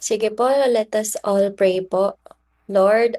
Sige po, let us all pray po. Lord,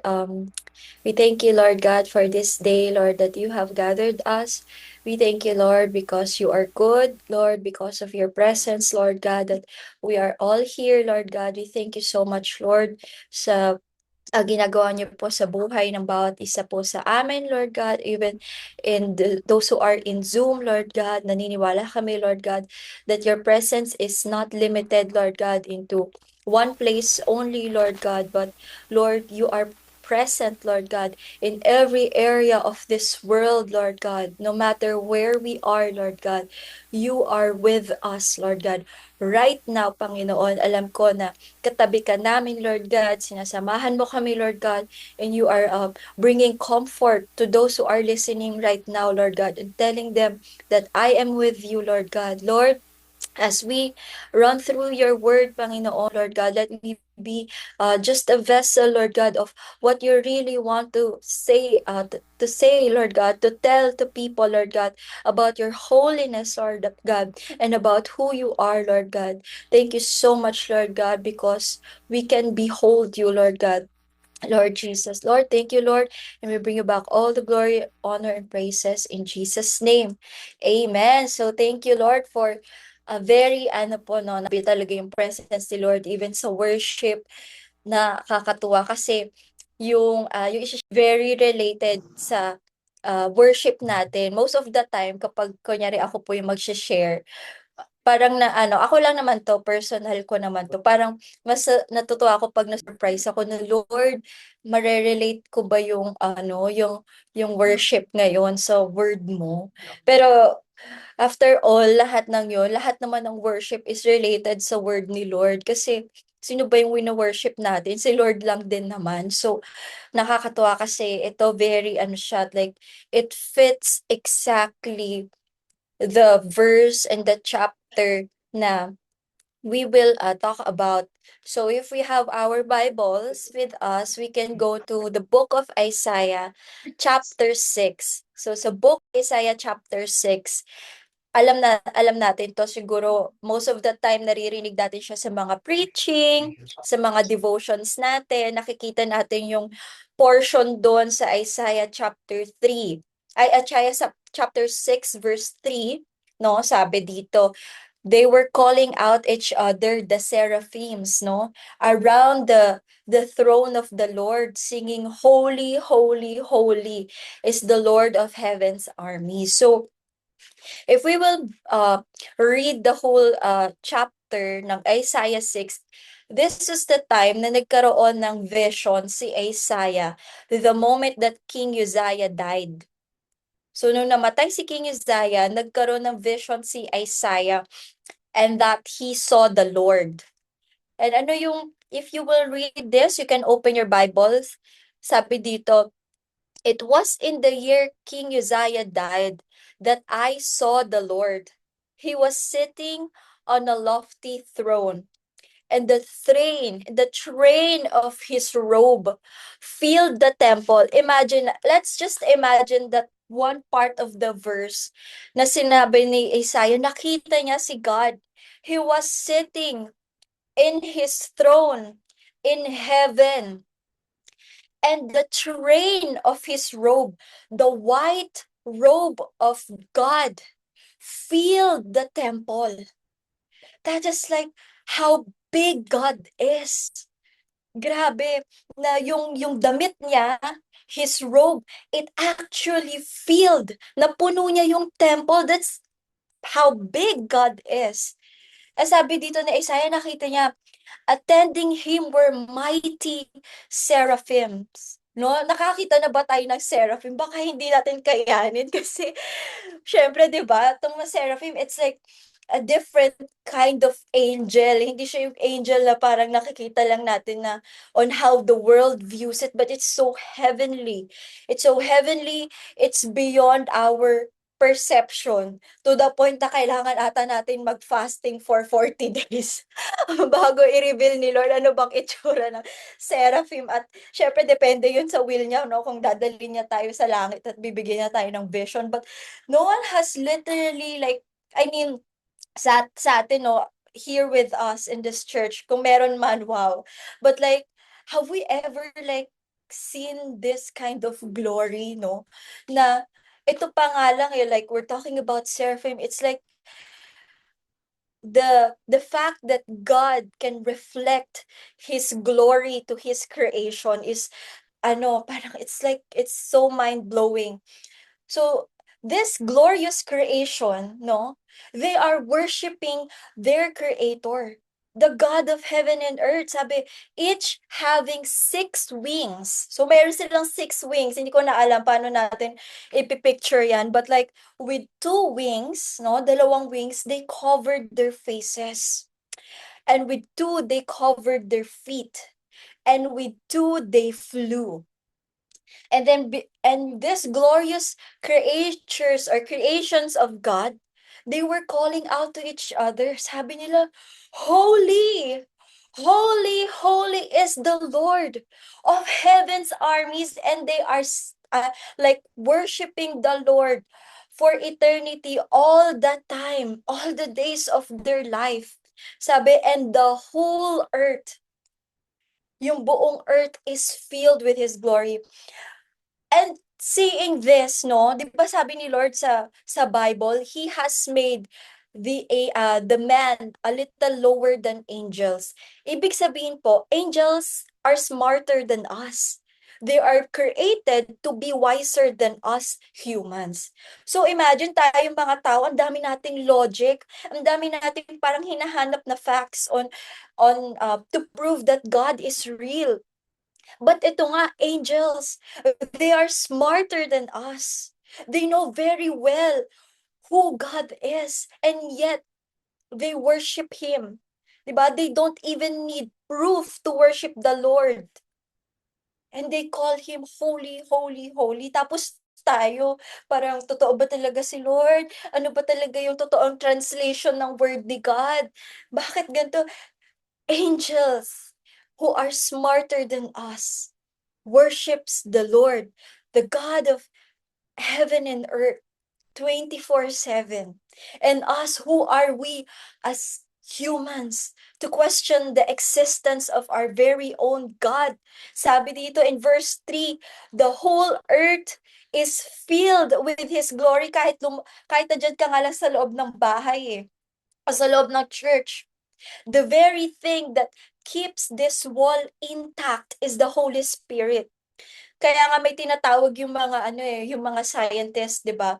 we thank you, Lord God, for this day, Lord, that you have gathered us. We thank you, Lord, because you are good, Lord, because of your presence, Lord God, that we are all here, Lord God. We thank you so much, Lord, sa ginagawa niyo po sa buhay ng bawat isa po sa amin, Lord God, even in those who are in Zoom, Lord God, naniniwala kami, Lord God, that your presence is not limited, Lord God, into one place only, Lord God, but Lord, you are present, Lord God, in every area of this world, Lord God, no matter where we are, Lord God, you are with us, Lord God. Right now, Panginoon, alam ko na katabi ka namin, Lord God. Sinasamahan mo kami, Lord God. And you are bringing comfort to those who are listening right now, Lord God, and telling them that I am with you, Lord God. Lord, as we run through your word, Panginoon, Lord God, let me be just a vessel, Lord God, of what you really want to say, Lord God, to tell to people, Lord God, about your holiness, Lord God, and about who you are, Lord God. Thank you so much, Lord God, because we can behold you, Lord God. Lord Jesus. Lord, thank you, Lord. And we bring you back all the glory, honor, and praises in Jesus' name. Amen. So thank you, Lord, for a very, ano po, no, nabi talaga yung presence ni Lord, even sa worship, na kakatuwa kasi yung very related sa worship natin. Most of the time, kapag kunyari ako po yung mag-share, parang na ano, ako lang naman 'to, personal ko naman 'to, parang mas natutuwa ako 'pag na-surprise ako na, "Lord, mare-relate ko ba yung ano, yung worship ngayon sa word mo?" Pero after all, lahat ng yun, lahat naman ng worship is related sa word ni Lord kasi sino ba yung wino-worship natin? Si Lord lang din naman. So, nakakatuwa kasi ito very ano siya, like it fits exactly the verse and the chapter na we will talk about. So if we have our Bibles with us, we can go to the book of Isaiah, chapter 6. So sa book Isaiah chapter 6, alam natin to siguro most of the time naririnig natin siya sa mga preaching, sa mga devotions natin, nakikita natin yung portion doon sa Isaiah chapter 3. Isaiah chapter 6 verse 3, no? Sabi dito, they were calling out each other, the seraphims, no, around the throne of the Lord, singing, "Holy, holy, holy is the Lord of heaven's army." So if we will read the whole chapter ng Isaiah 6, this is the time na nagkaroon ng vision si Isaiah the moment that King Uzziah died. So nung namatay si King Uzziah, nagkaroon ng vision si Isaiah and that he saw the Lord. And ano yung, if you will read this, you can open your Bibles. Sabi dito, "It was in the year King Uzziah died that I saw the Lord. He was sitting on a lofty throne, and the train of his robe filled the temple." Imagine, let's just imagine that one part of the verse na sinabi ni Isaiah, nakita niya si God. He was sitting in his throne in heaven, and the train of his robe, the white robe of God, filled the temple. That is like how big God is. Grabe na yung damit niya, his robe, it actually filled, napuno niya yung temple. That's how big God is. Sabi dito ni Isaiah, nakita niya, attending him were mighty seraphims. No? Nakakita na ba tayo ng seraphim? Baka hindi natin kayanin kasi syempre, 'di ba? Itong mga seraphim, it's like a different kind of angel. Hindi siya yung angel na parang nakikita lang natin na on how the world views it, but it's so heavenly. It's so heavenly, it's beyond our perception, to the point na kailangan ata natin mag-fasting for 40 days bago i-reveal ni Lord ano bang itsura ng seraphim. At syempre depende yun sa will niya, no, kung dadalhin niya tayo sa langit at bibigyan niya tayo ng vision. But no one has literally, like, I mean, sa atin, no, here with us in this church. Kung meron man, wow. But like, have we ever like seen this kind of glory, no? Na ito pa nga lang eh, like we're talking about seraphim, it's like the fact that God can reflect his glory to his creation is ano, parang it's like it's so mind-blowing. So this glorious creation, no, they are worshiping their creator, the God of heaven and earth. Sabi, each having six wings. So meron silang six wings. Hindi ko na alam paano natin ipipicture yan. But like with two wings, no, dalawang wings, they covered their faces. And with two, they covered their feet. And with two, they flew. And then and this glorious creatures or creations of God, they were calling out to each other. Sabi nila, holy, holy, holy is the Lord of heaven's armies, and they are like worshiping the Lord for eternity, all the time, all the days of their life. Sabi, and the whole earth, yung buong earth is filled with his glory. And seeing this, no, 'di ba sabi ni Lord sa Bible, he has made the man a little lower than angels. Ibig sabihin po, angels are smarter than us. They are created to be wiser than us humans. So imagine tayong mga tao, ang dami nating logic, ang dami nating parang hinahanap na facts on to prove that God is real. But ito nga, angels, they are smarter than us. They know very well who God is, and yet they worship Him. Diba? They don't even need proof to worship the Lord. And they call Him holy, holy, holy. Tapos tayo, parang totoo ba talaga si Lord? Ano ba talaga yung totoong translation ng word ni God? Bakit ganito? Angels who are smarter than us worships the Lord, the God of heaven and earth, 24/7. And us, who are we as humans to question the existence of our very own God? Sabi dito in verse 3, the whole earth is filled with His glory. Kahit na dyan ka nga lang sa loob ng bahay o sa loob ng church, the very thing that keeps this wall intact is the Holy Spirit. Kaya nga may tinatawag yung mga ano yung mga scientists, 'di ba?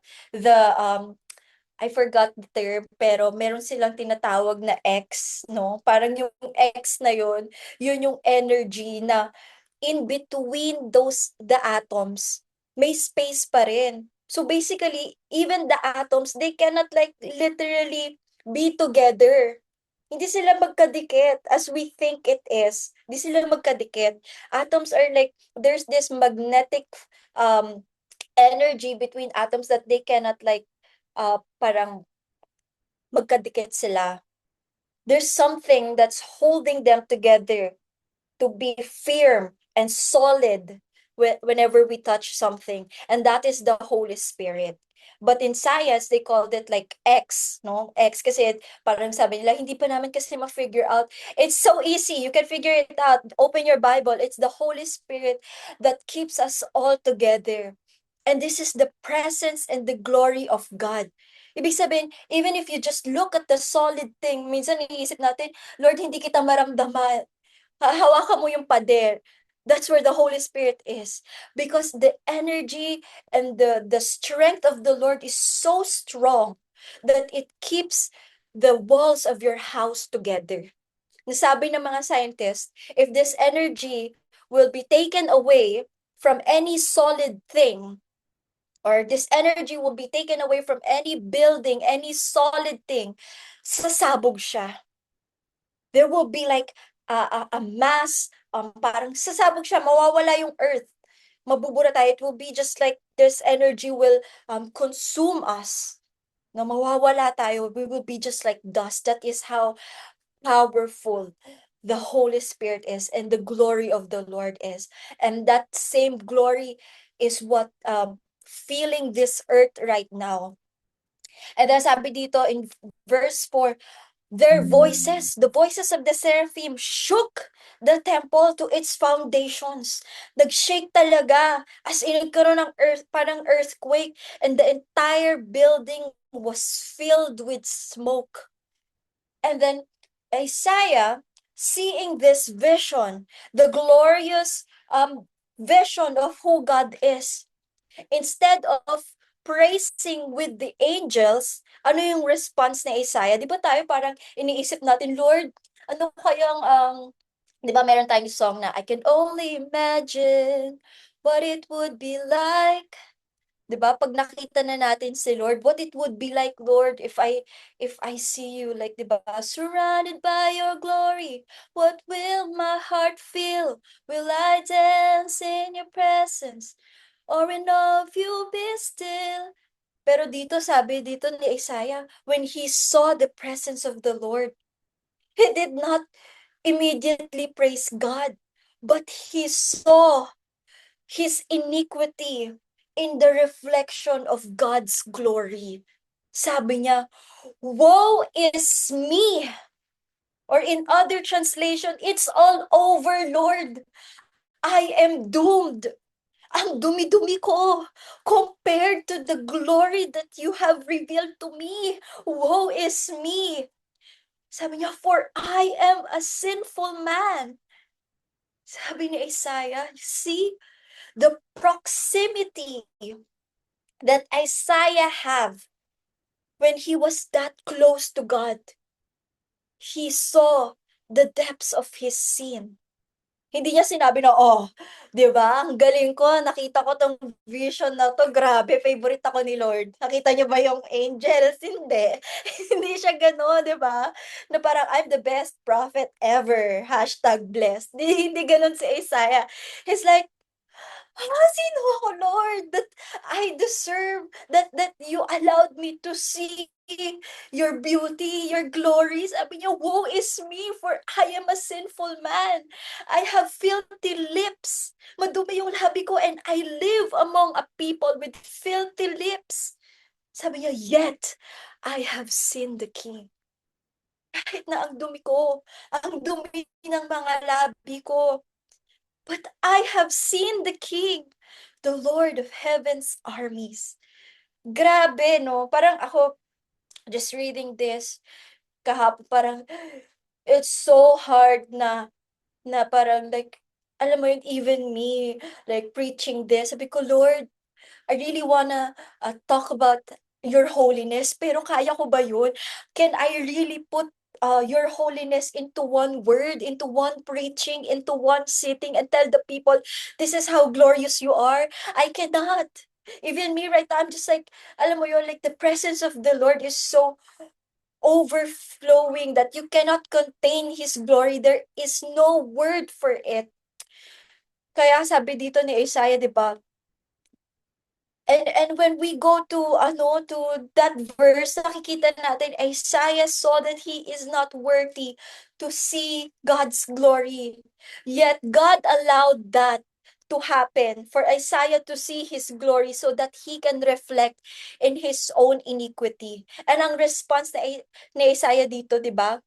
I forgot the term, pero meron silang tinatawag na X, no? Parang yung X na yun yung energy na in between the atoms, may space pa rin. So basically, even the atoms, they cannot like literally be together. Hindi sila magkadikit as we think it is. Hindi sila magkadikit. Atoms are like, there's this magnetic um energy between atoms that they cannot like parang magkadikit sila. There's something that's holding them together to be firm and solid whenever we touch something, and that is the Holy Spirit. But in science, they called it like X, no? X kasi parang sabi nila, hindi pa namin kasi ma-figure out. It's so easy. You can figure it out. Open your Bible. It's the Holy Spirit that keeps us all together. And this is the presence and the glory of God. Ibig sabihin, even if you just look at the solid thing, minsan iniisip natin, Lord, hindi kita maramdaman. Hawakan mo yung pader. That's where the Holy Spirit is. Because the energy and the strength of the Lord is so strong that it keeps the walls of your house together. Nasabi ng mga scientists, if this energy will be taken away from any solid thing, or this energy will be taken away from any building, any solid thing, sasabog siya. There will be like a mass, parang sasabog siya, mawawala yung earth. Mabubura tayo. It will be just like this energy will consume us. Na mawawala tayo. We will be just like dust. That is how powerful the Holy Spirit is and the glory of the Lord is. And that same glory is what filling this earth right now. And then sabi dito in verse 4, Their voices, the voices of the seraphim, shook the temple to its foundations. Nag-shake talaga, as in nagkaroon ng parang earthquake, and the entire building was filled with smoke. And then Isaiah, seeing this vision, the glorious vision of who God is, instead of praising with the angels, ano yung response ni Isaiah? Di ba tayo parang iniisip natin, Lord, ano kayang, di ba meron tayong song na, I can only imagine what it would be like. 'Di ba? Pag nakita na natin si Lord, what it would be like, Lord, if I see you, like, 'di ba? Surrounded by your glory, what will my heart feel? Will I dance in your presence? Or in awe of you be still? Pero dito, sabi dito ni Isaiah, when he saw the presence of the Lord, he did not immediately praise God, but he saw his iniquity in the reflection of God's glory. Sabi niya, woe is me. Or in other translation, it's all over, Lord. I am doomed. Ang dumi-dumi ko compared to the glory that you have revealed to me. Woe is me. Sabi niya, for I am a sinful man. Sabi ni Isaiah, see the proximity that Isaiah have when he was that close to God. He saw the depths of his sin. Hindi niya sinabi na, oh, di ba? Ang galing ko, nakita ko tong vision na to, grabe, favorite ako ni Lord. Nakita niyo ba yung angels? Hindi. Hindi siya gano'n, di ba? Na parang, I'm the best prophet ever. Hashtag blessed. Hindi gano'n si Isaiah. He's like, sino ako, Lord, that I deserve, that you allowed me to see your beauty, your glory. Sabi niya, woe is me, for I am a sinful man. I have filthy lips. Madumi yung labi ko, and I live among a people with filthy lips. Sabi niya, yet, I have seen the King. Kahit na ang dumi ko, ang dumi ng mga labi ko, but I have seen the King, the Lord of Heaven's armies. Grabe, no? Parang ako, just reading this, kahapon, parang, it's so hard na parang like, alam mo yun, even me, like preaching this, sabi ko, Lord, I really wanna talk about your holiness, pero kaya ko ba yun? Can I really put your holiness into one word, into one preaching, into one sitting, and tell the people, this is how glorious you are? I cannot. Even me right now, I'm just like, alam mo yun, like the presence of the Lord is so overflowing that you cannot contain His glory. There is no word for it. Kaya sabi dito ni Isaiah, di ba, and when we go to that verse, nakikita natin Isaiah saw that he is not worthy to see God's glory. Yet God allowed that to happen for Isaiah to see his glory so that he can reflect in his own iniquity. And ang response ni Isaiah dito, 'di ba?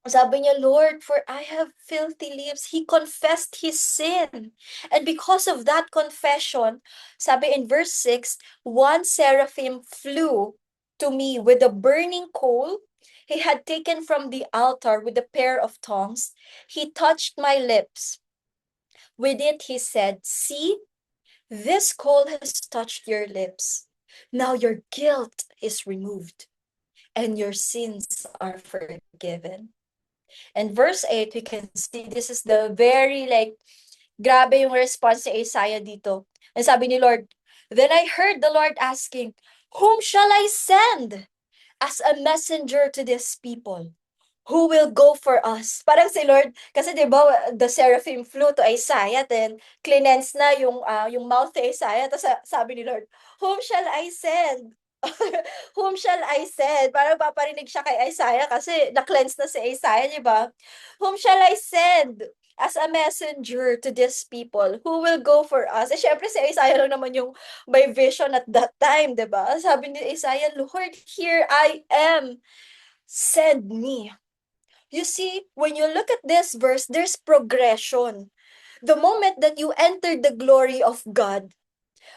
Sabi niya, Lord, for I have filthy lips. He confessed his sin. And because of that confession, sabi in verse 6, one seraphim flew to me with a burning coal he had taken from the altar with a pair of tongs. He touched my lips. With it, he said, see, this coal has touched your lips. Now your guilt is removed and your sins are forgiven. And verse 8, we can see this is the very like, grabe yung response ni Isaiah dito. And sabi ni Lord, then I heard the Lord asking, whom shall I send as a messenger to this people? Who will go for us? Parang si Lord, kasi di ba, the seraphim flew to Isaiah, then cleanse na yung mouth ni Isaiah, tapos sabi ni Lord, whom shall I send? Whom shall I send? Parang paparinig siya kay Isaiah kasi na-cleanse na si Isaiah, di ba? Whom shall I send as a messenger to these people? Who will go for us? Eh, syempre si Isaiah lang naman yung may vision at that time, di ba? Sabi ni Isaiah, Lord, here I am. send me. You see, when you look at this verse, there's progression. The moment that you enter the glory of God,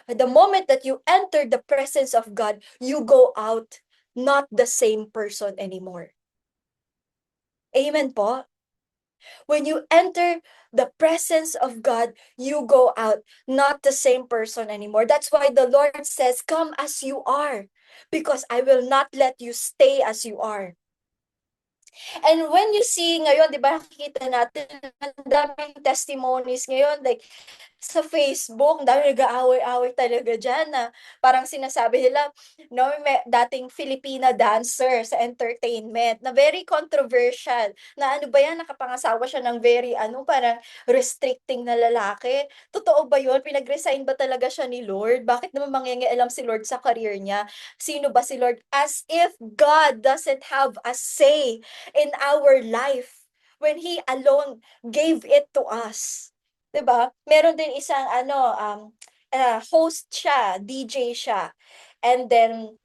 the moment that you enter the presence of God, you go out not the same person anymore. Amen po? When you enter the presence of God, you go out not the same person anymore. That's why the Lord says, come as you are, because I will not let you stay as you are. And when you see ngayon, di ba, nakikita natin, ang daming testimonies ngayon, like, sa Facebook, ang dami nag-aaway-aaway talaga dyan na parang sinasabi nila, no, may dating Filipina dancer sa entertainment na very controversial, na ano ba yan, nakapangasawa siya ng very, parang restricting na lalaki. Totoo ba yun? Pinag-resign ba talaga siya ni Lord? Bakit naman mangyayalam si Lord sa career niya? Sino ba si Lord? As if God doesn't have a say in our life when He alone gave it to us. 'Di ba? Meron din isang host siya, DJ siya. And then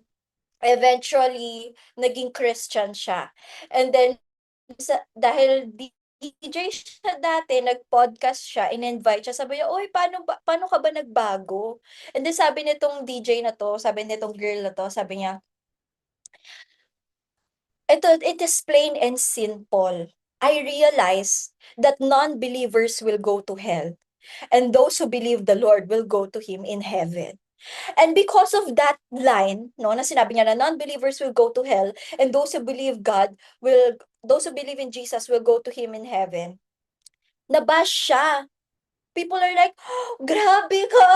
eventually naging Christian siya. And then dahil DJ siya dati, nag-podcast siya, in-invite siya, sabi niya, "Uy, paano ka ba nagbago?" And then sabi nitong DJ na 'to, sabi nitong girl na 'to, sabi niya, it is plain and simple. I realize that non-believers will go to hell, and those who believe the Lord will go to Him in heaven. And because of that line, no, na sinabi niya na non-believers will go to hell, and those who believe in Jesus will go to Him in heaven. Nabash siya. People are like, oh, grabe ka!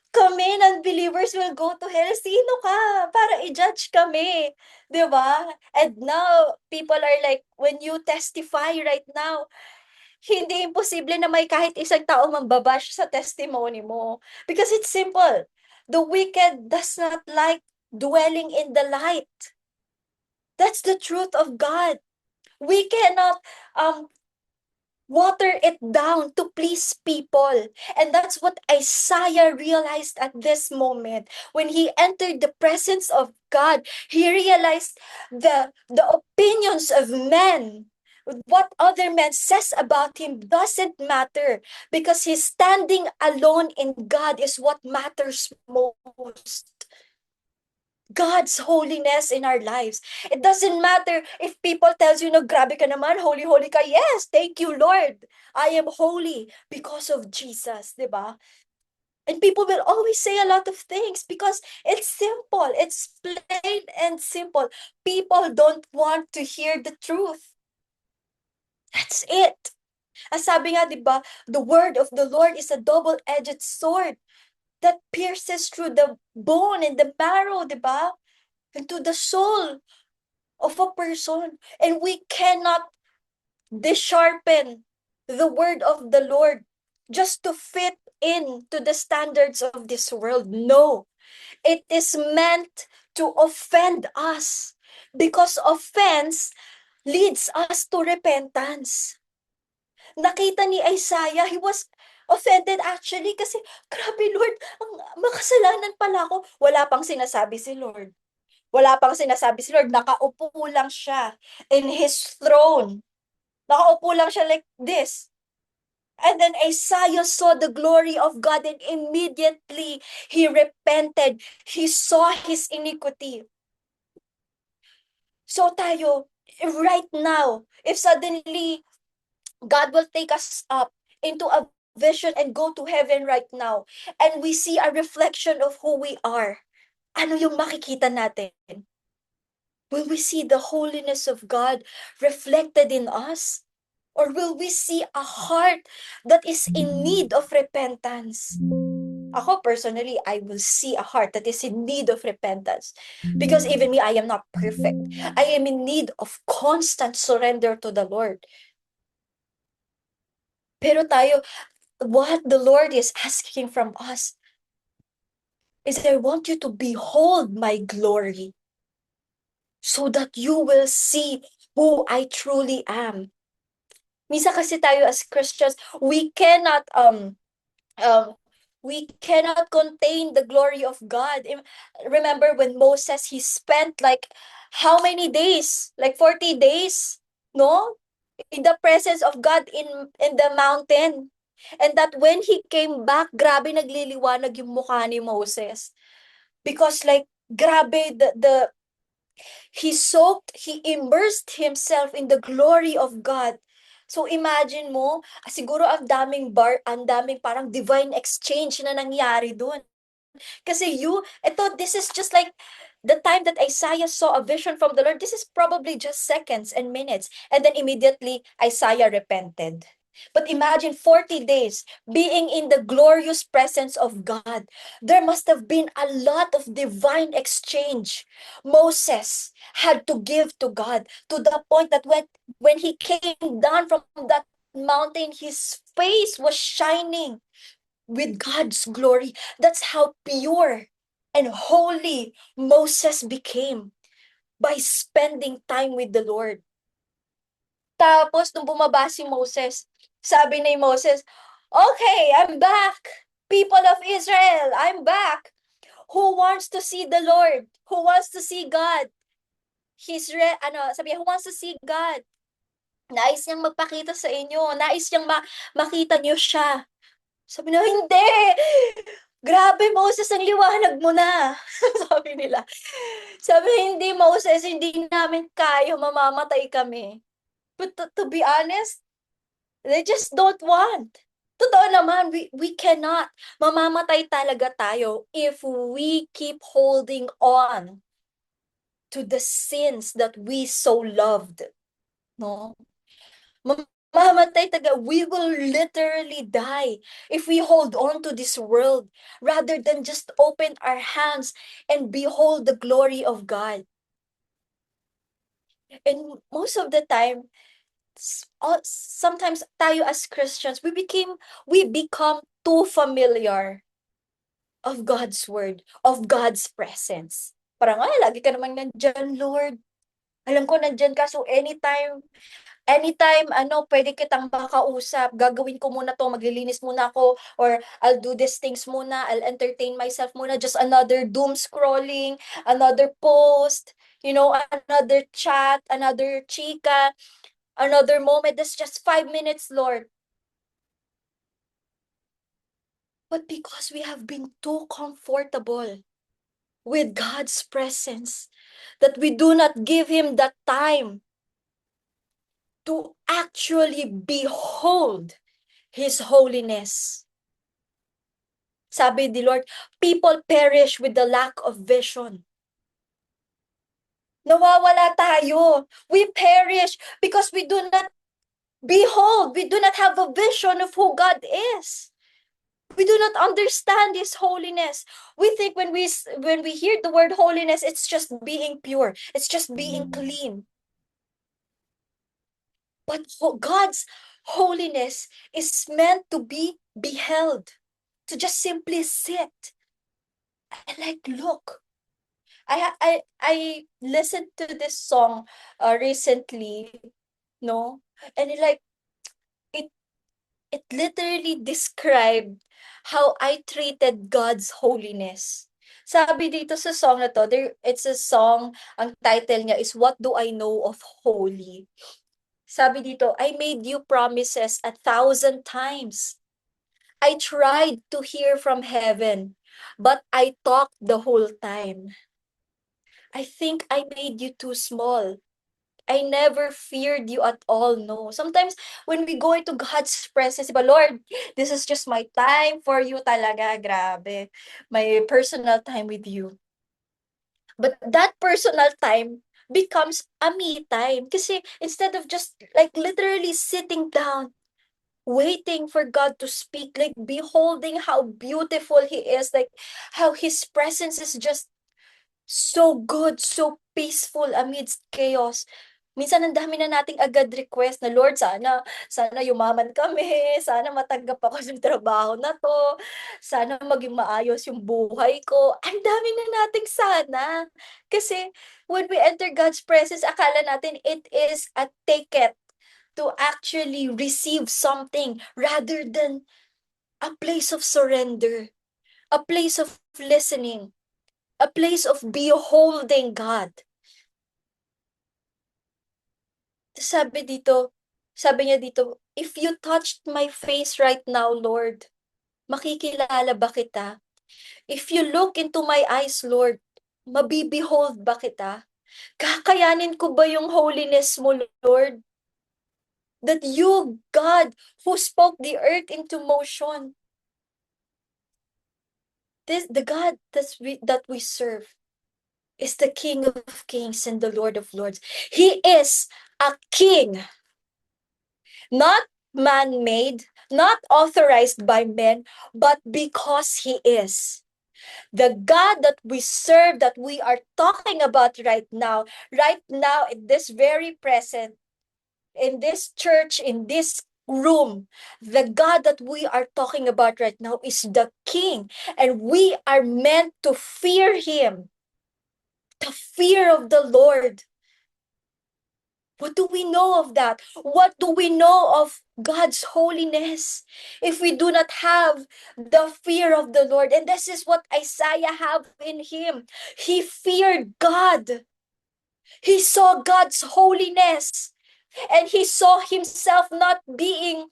Kami, non-believers will go to hell. Sino ka? Para i-judge kami. Di ba? And now, people are like, when you testify right now, hindi imposible na may kahit isang tao mambabash sa testimony mo. Because it's simple. The wicked does not like dwelling in the light. That's the truth of God. We cannot water it down to please people. And that's what Isaiah realized at this moment. When he entered the presence of God, he realized the opinions of men, what other men says about him doesn't matter, because he's standing alone in God is what matters most. God's holiness in our lives. It doesn't matter if people tells you, no, grabe ka naman, holy, holy ka. Yes, thank you, Lord. I am holy because of Jesus, di ba? And people will always say a lot of things because it's simple. It's plain and simple. People don't want to hear the truth. That's it. As sabi nga, di ba, the word of the Lord is a double-edged sword that pierces through the bone and the marrow, di ba? Into the soul of a person. And we cannot disharpen the word of the Lord just to fit in to the standards of this world. No, it is meant to offend us, because offense leads us to repentance. Nakita ni Isaiah, he was offended actually kasi, grabe Lord, makasalanan pala ako. Wala pang sinasabi si Lord. Wala pang sinasabi si Lord, nakaupo lang siya in His throne. Nakaupo lang siya like this. And then Isaiah saw the glory of God, and immediately he repented. He saw his iniquity. So tayo, right now, if suddenly God will take us up into a vision and go to heaven right now, and we see a reflection of who we are, ano yung makikita natin? Will we see the holiness of God reflected in us? Or will we see a heart that is in need of repentance? Ako personally, I will see a heart that is in need of repentance. Because even me, I am not perfect. I am in need of constant surrender to the Lord. Pero tayo, what the Lord is asking from us is, I want you to behold my glory so that you will see who I truly am. Minsan kasi tayo as Christians, um we cannot contain the glory of God. Remember when Moses, he spent like how many days? Like 40 days, no? In the presence of God in the mountain. And that when he came back, grabe nagliliwanag yung mukha ni Moses. Because like, grabe, he immersed himself in the glory of God. So imagine mo, siguro ang daming parang divine exchange na nangyari doon. Kasi this is just like the time that Isaiah saw a vision from the Lord. This is probably just seconds and minutes. And then immediately Isaiah repented. But imagine 40 days being in the glorious presence of God. There must have been a lot of divine exchange. Moses had to give to God to the point that when he came down from that mountain, his face was shining with God's glory. That's how pure and holy Moses became by spending time with the Lord. Tapos, nung bumaba si Moses, sabi ni Moses, okay, I'm back. People of Israel, I'm back. Who wants to see the Lord? Who wants to see God? Sabi niya, who wants to see God? Nais niyang magpakita sa inyo. Nais niyang makita niyo siya. Sabi na, hindi! Grabe, Moses, ang liwanag mo na. Sabi nila. Sabi, hindi, Moses, hindi namin kaya, mamamatay kami. But to be honest, they just don't want. Totoo naman, we cannot. Mamamatay talaga tayo if we keep holding on to the sins that we so loved. No? Mamamatay taga, we will literally die if we hold on to this world rather than just open our hands and behold the glory of God. And most of the time, sometimes tayo as Christians, we become too familiar of God's word, of God's presence. Parang, lagi ka naman nandyan, Lord. Alam ko nandyan ka, so anytime, pwede kitang makausap, gagawin ko muna to, maglilinis muna ako, or I'll do these things muna, I'll entertain myself muna, just another doom scrolling, another post, another chat, another chika, another moment, that's just 5 minutes, Lord. But because we have been too comfortable with God's presence, that we do not give Him that time to actually behold His holiness. Sabi ni Lord, people perish with the lack of vision. Nawawala tayo. We perish because we do not behold, we do not have a vision of who God is. We do not understand His holiness. We think when we hear the word holiness, it's just being pure. It's just being clean. But God's holiness is meant to be beheld, to just simply sit and like look. I listened to this song recently, no, and it it literally described how I treated God's holiness. Sabi dito sa song na to, it's a song, ang title niya is What Do I Know of Holy? Sabi dito, I made you promises 1,000 times. I tried to hear from heaven, but I talked the whole time. I think I made you too small. I never feared you at all, no. Sometimes, when we go into God's presence, diba, Lord, this is just my time for you talaga, grabe. My personal time with you. But that personal time becomes a me time. Kasi instead of just like literally sitting down, waiting for God to speak, like beholding how beautiful He is, like how His presence is just so good, so peaceful amidst chaos. Minsan ang dami na nating agad request na, Lord, sana yumaman kami, sana matanggap ako sa trabaho na to, sana maging maayos yung buhay ko. Ang dami na nating sana. Kasi when we enter God's presence, akala natin it is a ticket to actually receive something rather than a place of surrender, a place of listening, a place of beholding God. Sabi dito, sabi niya dito, if you touched my face right now, Lord, makikilala ba kita? If you look into my eyes, Lord, mabibehold ba kita? Kakayanin ko ba yung holiness mo, Lord? That you, God, who spoke the earth into motion, the God that we serve is the King of Kings and the Lord of Lords. He is a king, not man-made, not authorized by men, but because he is. The God that we serve, that we are talking about right now, in this very present, in this church, in this room, the God that we are talking about right now is the King, and we are meant to fear him, the fear of the Lord. What do we know of that? What do we know of God's holiness if we do not have the fear of the Lord? And this is what Isaiah have in him. He feared God. He saw God's holiness, and he saw himself not being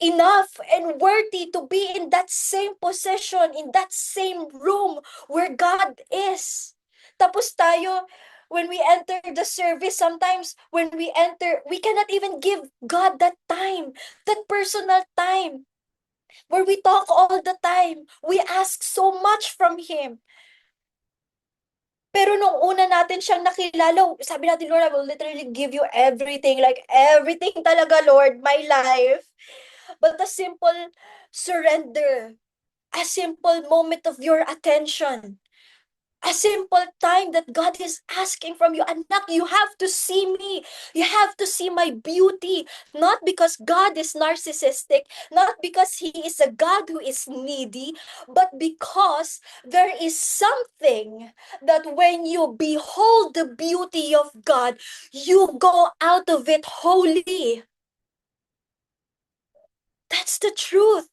enough and worthy to be in that same position, in that same room where God is. Tapos tayo, when we enter the service, sometimes when we enter, we cannot even give God that time, that personal time, where we talk all the time. We ask so much from Him. Pero nung una natin siyang nakilala, sabi natin, Lord, I will literally give you everything, like everything talaga, Lord, my life. But a simple surrender, a simple moment of your attention, a simple time that God is asking from you, anak, you have to see me. You have to see my beauty. Not because God is narcissistic, not because He is a God who is needy, but because there is something that when you behold the beauty of God, you go out of it holy. That's the truth.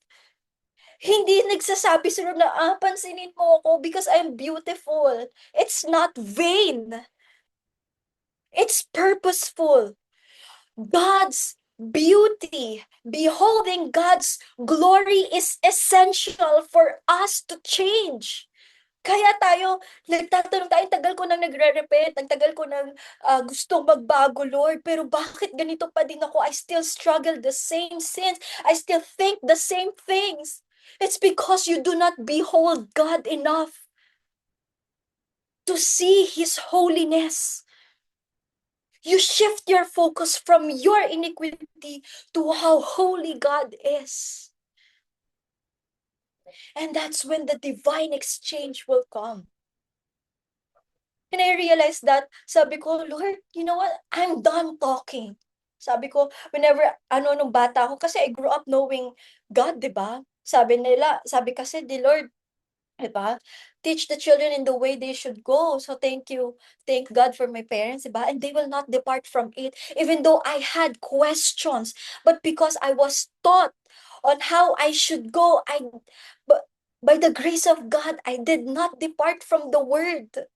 Hindi nagsasabi si Lord na, pansinin mo ako because I'm beautiful. It's not vain. It's purposeful. God's beauty, beholding God's glory is essential for us to change. Kaya tayo, nagtatanong tayo, tagal ko nang nagre-repent, ang tagal ko nang gustong magbago, Lord, pero bakit ganito pa din ako? I still struggle the same sins. I still think the same things. It's because you do not behold God enough to see His holiness. You shift your focus from your iniquity to how holy God is. And that's when the divine exchange will come. And I realized that, sabi ko, Lord, you know what? I'm done talking. Sabi ko, whenever, nung bata ako, kasi I grew up knowing God, di ba? Sabi kasi, di Lord, diba? Teach the children in the way they should go. So thank you. Thank God for my parents, diba? And they will not depart from it. Even though I had questions, but because I was taught on how I should go, but by the grace of God, I did not depart from the word.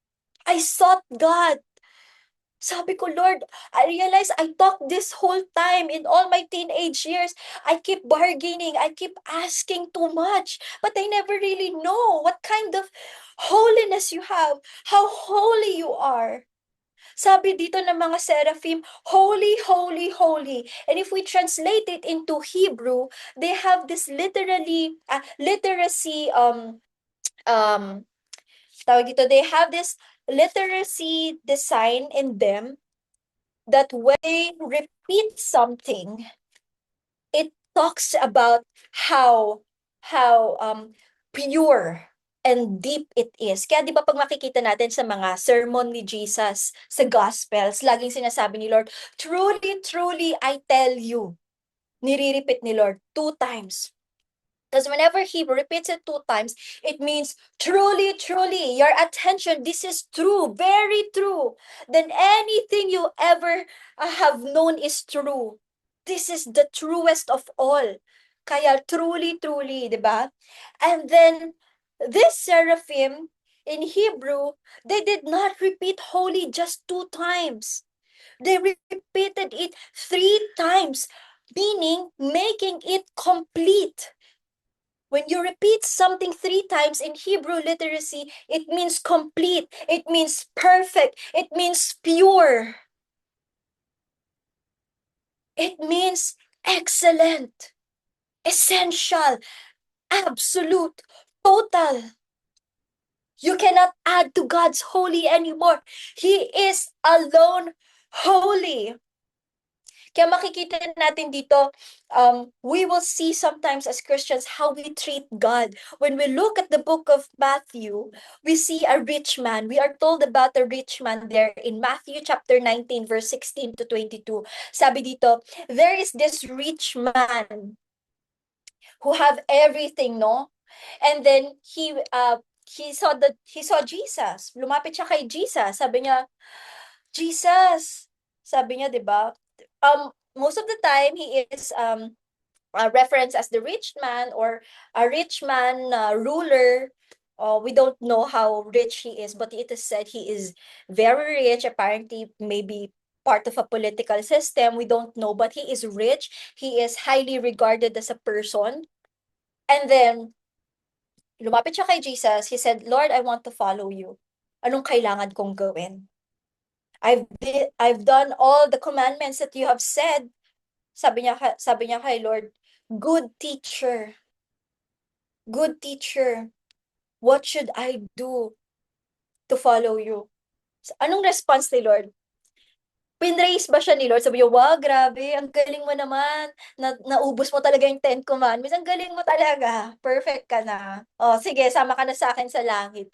I sought God. Sabi ko, Lord, I realized I talked this whole time in all my teenage years. I keep bargaining. I keep asking too much. But I never really know what kind of holiness you have, how holy you are. Sabi dito ng mga seraphim, holy, holy, holy. And if we translate it into Hebrew, they have this literacy, tawag dito, they have this literacy design in them that when they repeat something, it talks about how pure and deep it is. Kaya di ba pag makikita natin sa mga sermon ni Jesus sa Gospels, laging sinasabi ni Lord, truly, truly, I tell you, nire-repeat ni Lord 2 times. Because whenever he repeats it 2 times, it means truly, truly, your attention, this is true, very true. Then anything you ever have known is true. This is the truest of all. Kaya truly, truly, di ba? And then this seraphim in Hebrew, they did not repeat holy just 2 times. They repeated it 3 times, meaning making it complete. When you repeat something 3 times in Hebrew literacy, it means complete, it means perfect, it means pure, it means excellent, essential, absolute, total. You cannot add to God's holy anymore. He is alone holy. Kaya makikita natin dito, we will see sometimes as Christians how we treat God. When we look at the book of Matthew, we see a rich man. We are told about a rich man there in Matthew chapter 19, verse 16 to 22. Sabi dito, there is this rich man who have everything, no? And then he saw Jesus. Lumapit siya kay Jesus. Sabi niya, Jesus. Sabi niya, 'di ba? Most of the time he is referenced as the rich man or a rich man ruler. We don't know how rich he is, but it is said he is very rich. Apparently, maybe part of a political system. We don't know, but he is rich. He is highly regarded as a person. And then, lumapit siya kay Jesus. He said, Lord, I want to follow you. Anong kailangan kong gawin? I've done all the commandments that you have said. Sabi niya kay Lord, good teacher, good teacher, what should I do to follow you? Anong response ni Lord? Pinraise ba siya ni Lord? Sabi niya, wow, grabe, ang galing mo naman. Naubos mo talaga yung 10 Commandments. Ang galing mo talaga. Perfect ka na. O, sige, sama ka na sa akin sa langit.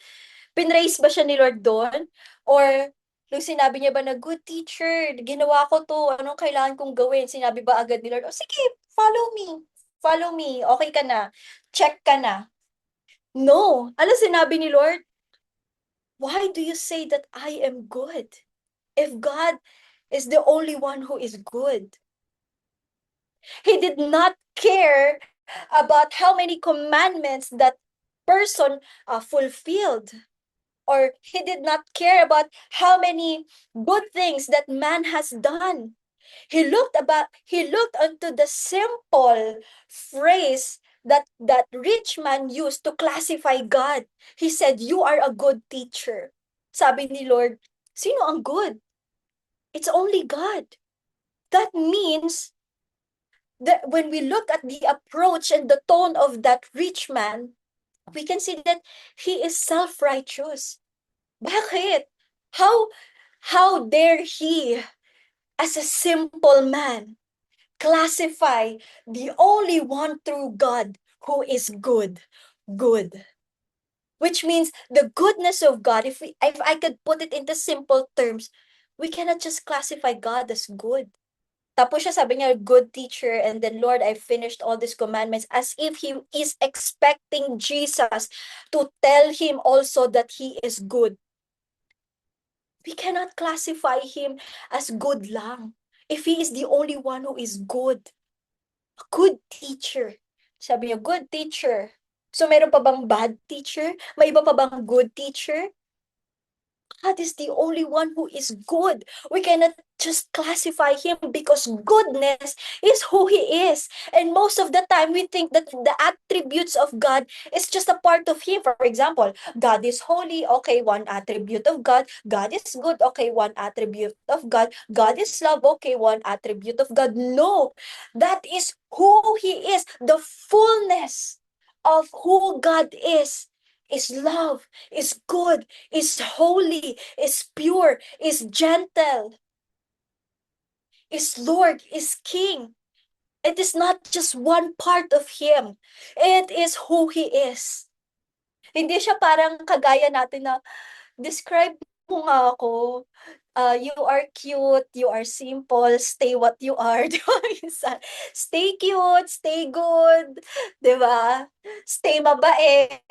Pinraise ba siya ni Lord doon? Or, nung sinabi niya ba na, good teacher, ginawa ko to, anong kailangan kong gawin? Sinabi ba agad ni Lord, oh sige, follow me. Follow me. Okay ka na. Check ka na. No. Ano sinabi ni Lord? Why do you say that I am good? If God is the only one who is good. He did not care about how many commandments that person fulfilled. Or he did not care about how many good things that man has done. He looked unto the simple phrase that rich man used to classify God. He said, "You are a good teacher." Sabi ni Lord, sino ang good? It's only God. That means that when we look at the approach and the tone of that rich man, we can see that he is self-righteous. Bakit? How how dare he, as a simple man, classify the only one true God who is good? Good. Which means the goodness of God, if I could put it into simple terms, we cannot just classify God as good. Tapos siya sabi niya, good teacher, and then, Lord, I finished all these commandments, as if he is expecting Jesus to tell him also that he is good. We cannot classify him as good lang if he is the only one who is good. A good teacher. Sabi niya, good teacher. So, meron pa bang bad teacher? May iba pa bang good teacher? God is the only one who is good. We cannot just classify him because goodness is who he is. And most of the time, we think that the attributes of God is just a part of him. For example, God is holy. Okay, one attribute of God. God is good. Okay, one attribute of God. God is love. Okay, one attribute of God. No, that is who he is. The fullness of who God is love, is good, is holy, is pure, is gentle, is Lord, is King. It is not just one part of Him. It is who He is. Hindi siya parang kagaya natin na, describe mo nga ako. You are cute, you are simple, stay what you are. Di ba? Stay cute, stay good. Di ba? Stay mabait.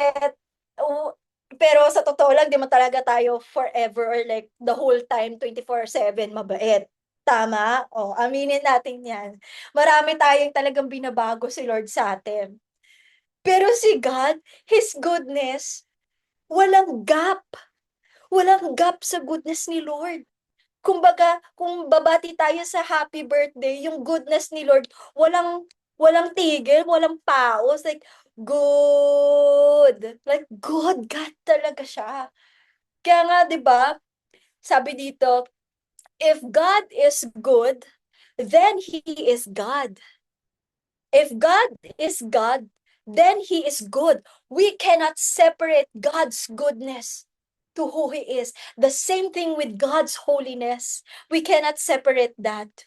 Oh, pero sa totoo lang, di mo talaga tayo forever or like the whole time, 24/7 mabait. Tama? O, aminin natin yan. Marami tayong talagang binabago si Lord sa atin. Pero si God, His goodness, walang gap. Walang gap sa goodness ni Lord. Kumbaga, kung babati tayo sa happy birthday, yung goodness ni Lord, walang walang tigil, walang pause, like good. Like good God talaga siya. Kaya nga 'di ba, sabi dito, if God is good, then he is God. If God is God, then he is good. We cannot separate God's goodness to who he is. The same thing with God's holiness. We cannot separate that.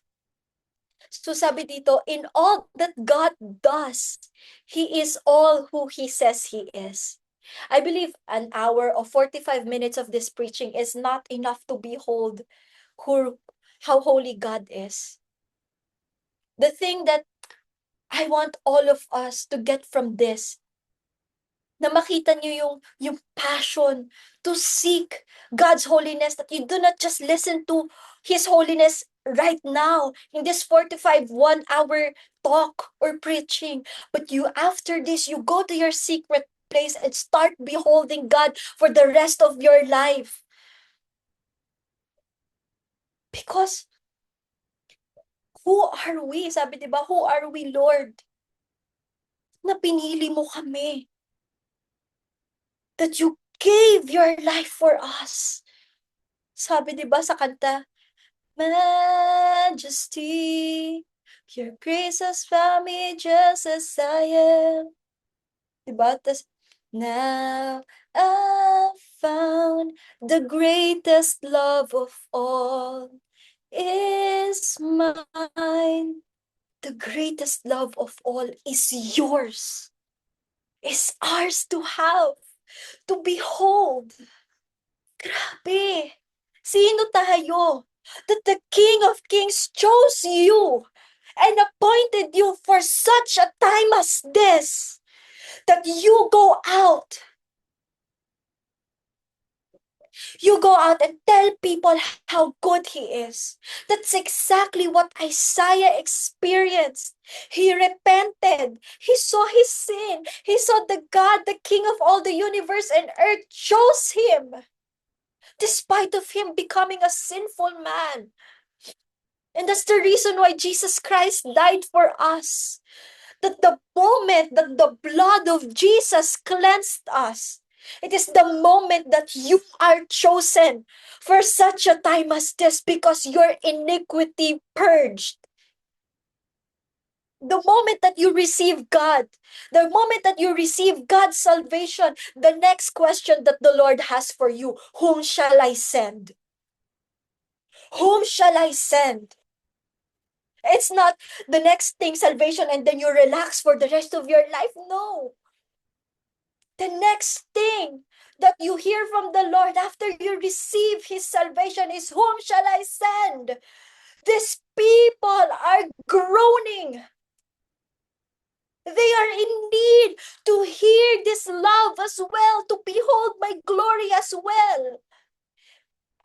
So sabi dito, in all that God does, He is all who He says He is. I believe an hour or 45 minutes of this preaching is not enough to behold who, how holy God is. The thing that I want all of us to get from this, na makita niyo yung passion to seek God's holiness, that you do not just listen to His holiness right now in this 45 1 hour talk or preaching, but you after this you go to your secret place and start beholding God for the rest of your life. Because who are we? Sabi, di ba, who are we, Lord? Na pinili mo kami. That you gave your life for us. Sabi, di ba, sa kanta, Majesty, your grace has found me just as I am. Diba? Tas, now I've found the greatest love of all is mine. The greatest love of all is yours. Is ours to have, to behold. Grabe! Sino tayo? That the King of Kings chose you and appointed you for such a time as this, that you go out and tell people how good He is. That's exactly what Isaiah experienced. He repented. He saw his sin. He saw the God, the King of all the universe and earth, chose him, despite of him becoming a sinful man. And that's the reason why Jesus Christ died for us. That the moment that the blood of Jesus cleansed us, it is the moment that you are chosen for such a time as this, because your iniquity purged. The moment that you receive God, the moment that you receive God's salvation, the next question that the Lord has for you, whom shall I send? Whom shall I send? It's not the next thing, salvation, and then you relax for the rest of your life. No. The next thing that you hear from the Lord after you receive His salvation is, whom shall I send? These people are groaning. They are in need to hear this love as well, to behold my glory as well.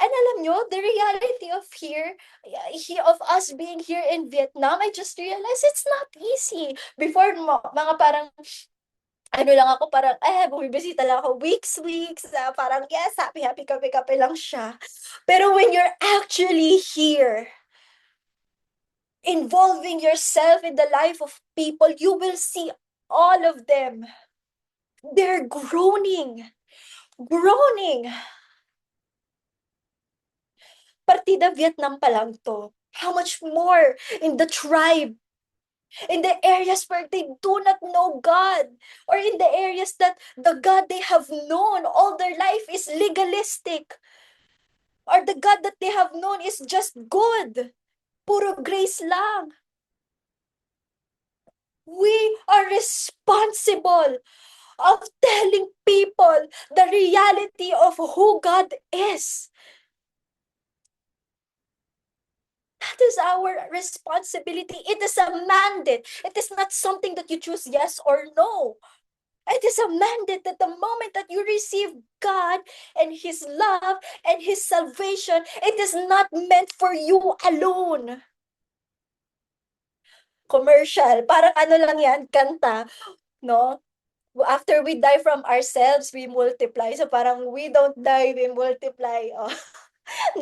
And alam nyo, the reality of of us being here in Vietnam, I just realized it's not easy. Before, mga parang, ano lang ako, parang, bumibisita lang ako weeks, parang, yes, happy, kape-kape lang siya. Pero when you're actually here, involving yourself in the life of people, you will see all of them. They're groaning. Partida Vietnam pa lang to. How much more in the tribe, in the areas where they do not know God, or in the areas that the God they have known all their life is legalistic, or the God that they have known is just good, puro grace lang. We are responsible of telling people the reality of who God is. That is our responsibility. It is a mandate. It is not something that you choose yes or no. It is a mandate that the moment that you receive God and His love and His salvation, it is not meant for you alone. Commercial. Parang ano lang yan, kanta, no? After we die from ourselves, we multiply. So parang we don't die, we multiply. Oh.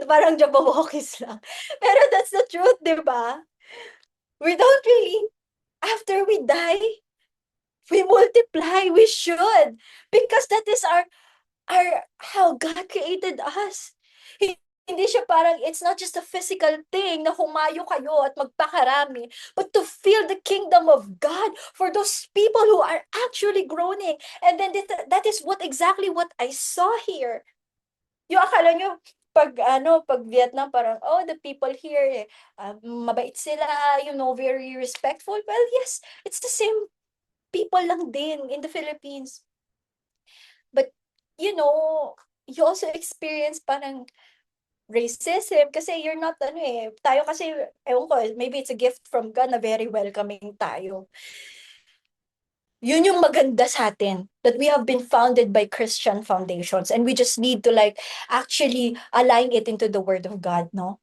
Parang Jabberwockies lang. Pero that's the truth, di ba? We don't really, after we die, we multiply. We should. Because that is our how God created us. Hindi siya parang, it's not just a physical thing na humayo kayo at magpakarami, but to feel the kingdom of God for those people who are actually groaning. And then that is what exactly what I saw here. Yung akala nyo, pag Vietnam, parang, oh, the people here, mabait sila, very respectful. Well, yes, it's the same people lang din in the Philippines. But, you know, you also experience parang racism kasi you're not, tayo kasi, ewan ko, maybe it's a gift from God na very welcoming tayo. Yun yung maganda sa atin, that we have been founded by Christian foundations and we just need to like actually align it into the word of God, no?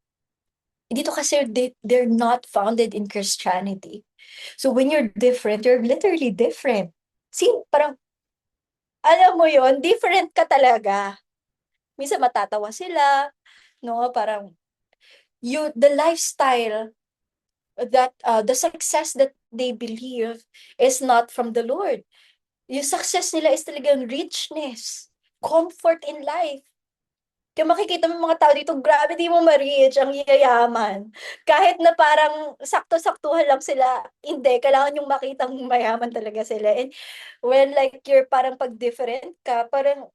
Dito kasi they're not founded in Christianity. So when you're different, you're literally different. See, parang, alam mo yon, different ka talaga. Minsan matatawa sila, no? Parang, the lifestyle the success that they believe is not from the Lord. Yung success nila is talagang richness, comfort in life. Kaya makikita mo mga tao dito, grabe di mo ma-reach, ang yayaman. Kahit na parang sakto-saktuhan lang sila, hindi, kailangan yung makitang mayaman talaga sila. And when like you're parang pag different ka, parang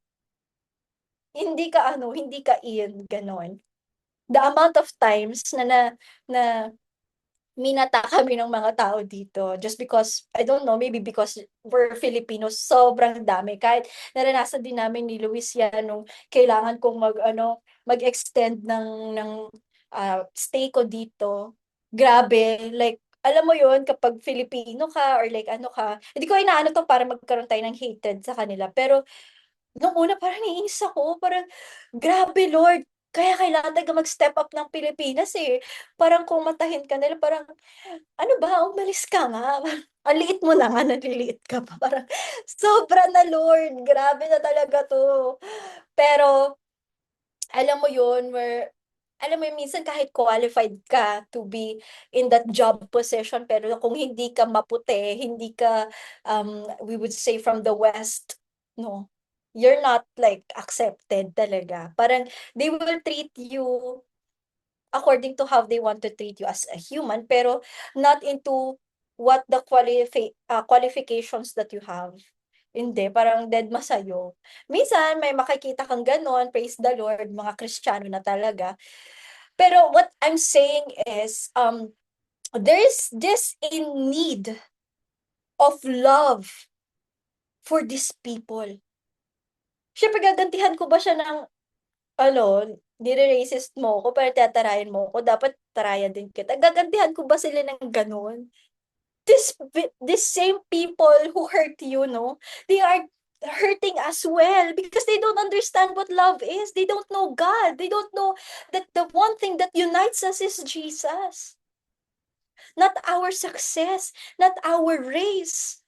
hindi ka in, ganon. The amount of times na minata kami ng mga tao dito just because, I don't know, maybe because we're Filipinos, sobrang dami. Kahit naranasan din namin ni Luis yan nung kailangan kong mag-extend ng stay ko dito. Grabe, like, alam mo yon kapag Filipino ka or like ano ka, hindi ko inaano to para magkaroon tayo ng hatred sa kanila. Pero nung una parang naiinis ako, parang grabe Lord, kaya kailangan talaga mag-step up ng Pilipinas eh. Parang kung matahin ka nila, parang ano ba, umalis ka nga. Ang liit mo na nga, naliliit ka pa. Parang sobra na Lord, grabe na talaga to. Pero alam mo yun, alam mo yun, minsan kahit qualified ka to be in that job position, pero kung hindi ka maputi, hindi ka, we would say from the West, no, you're not like accepted talaga. Parang they will treat you according to how they want to treat you as a human, pero not into what the qualifications that you have. Hindi, parang deadma sa'yo. Minsan, may makikita kang ganon, praise the Lord, mga Kristiyano na talaga. Pero what I'm saying is, there is this in need of love for these people. Siyempre, gagantihan ko ba siya ng, ano, nire-racist mo ko, pero tatarayan mo ko, dapat tarayan din kita. Gagantihan ko ba sila ng ganon? This same people who hurt you, no, they are hurting as well because they don't understand what love is. They don't know God. They don't know that the one thing that unites us is Jesus, not our success, not our race.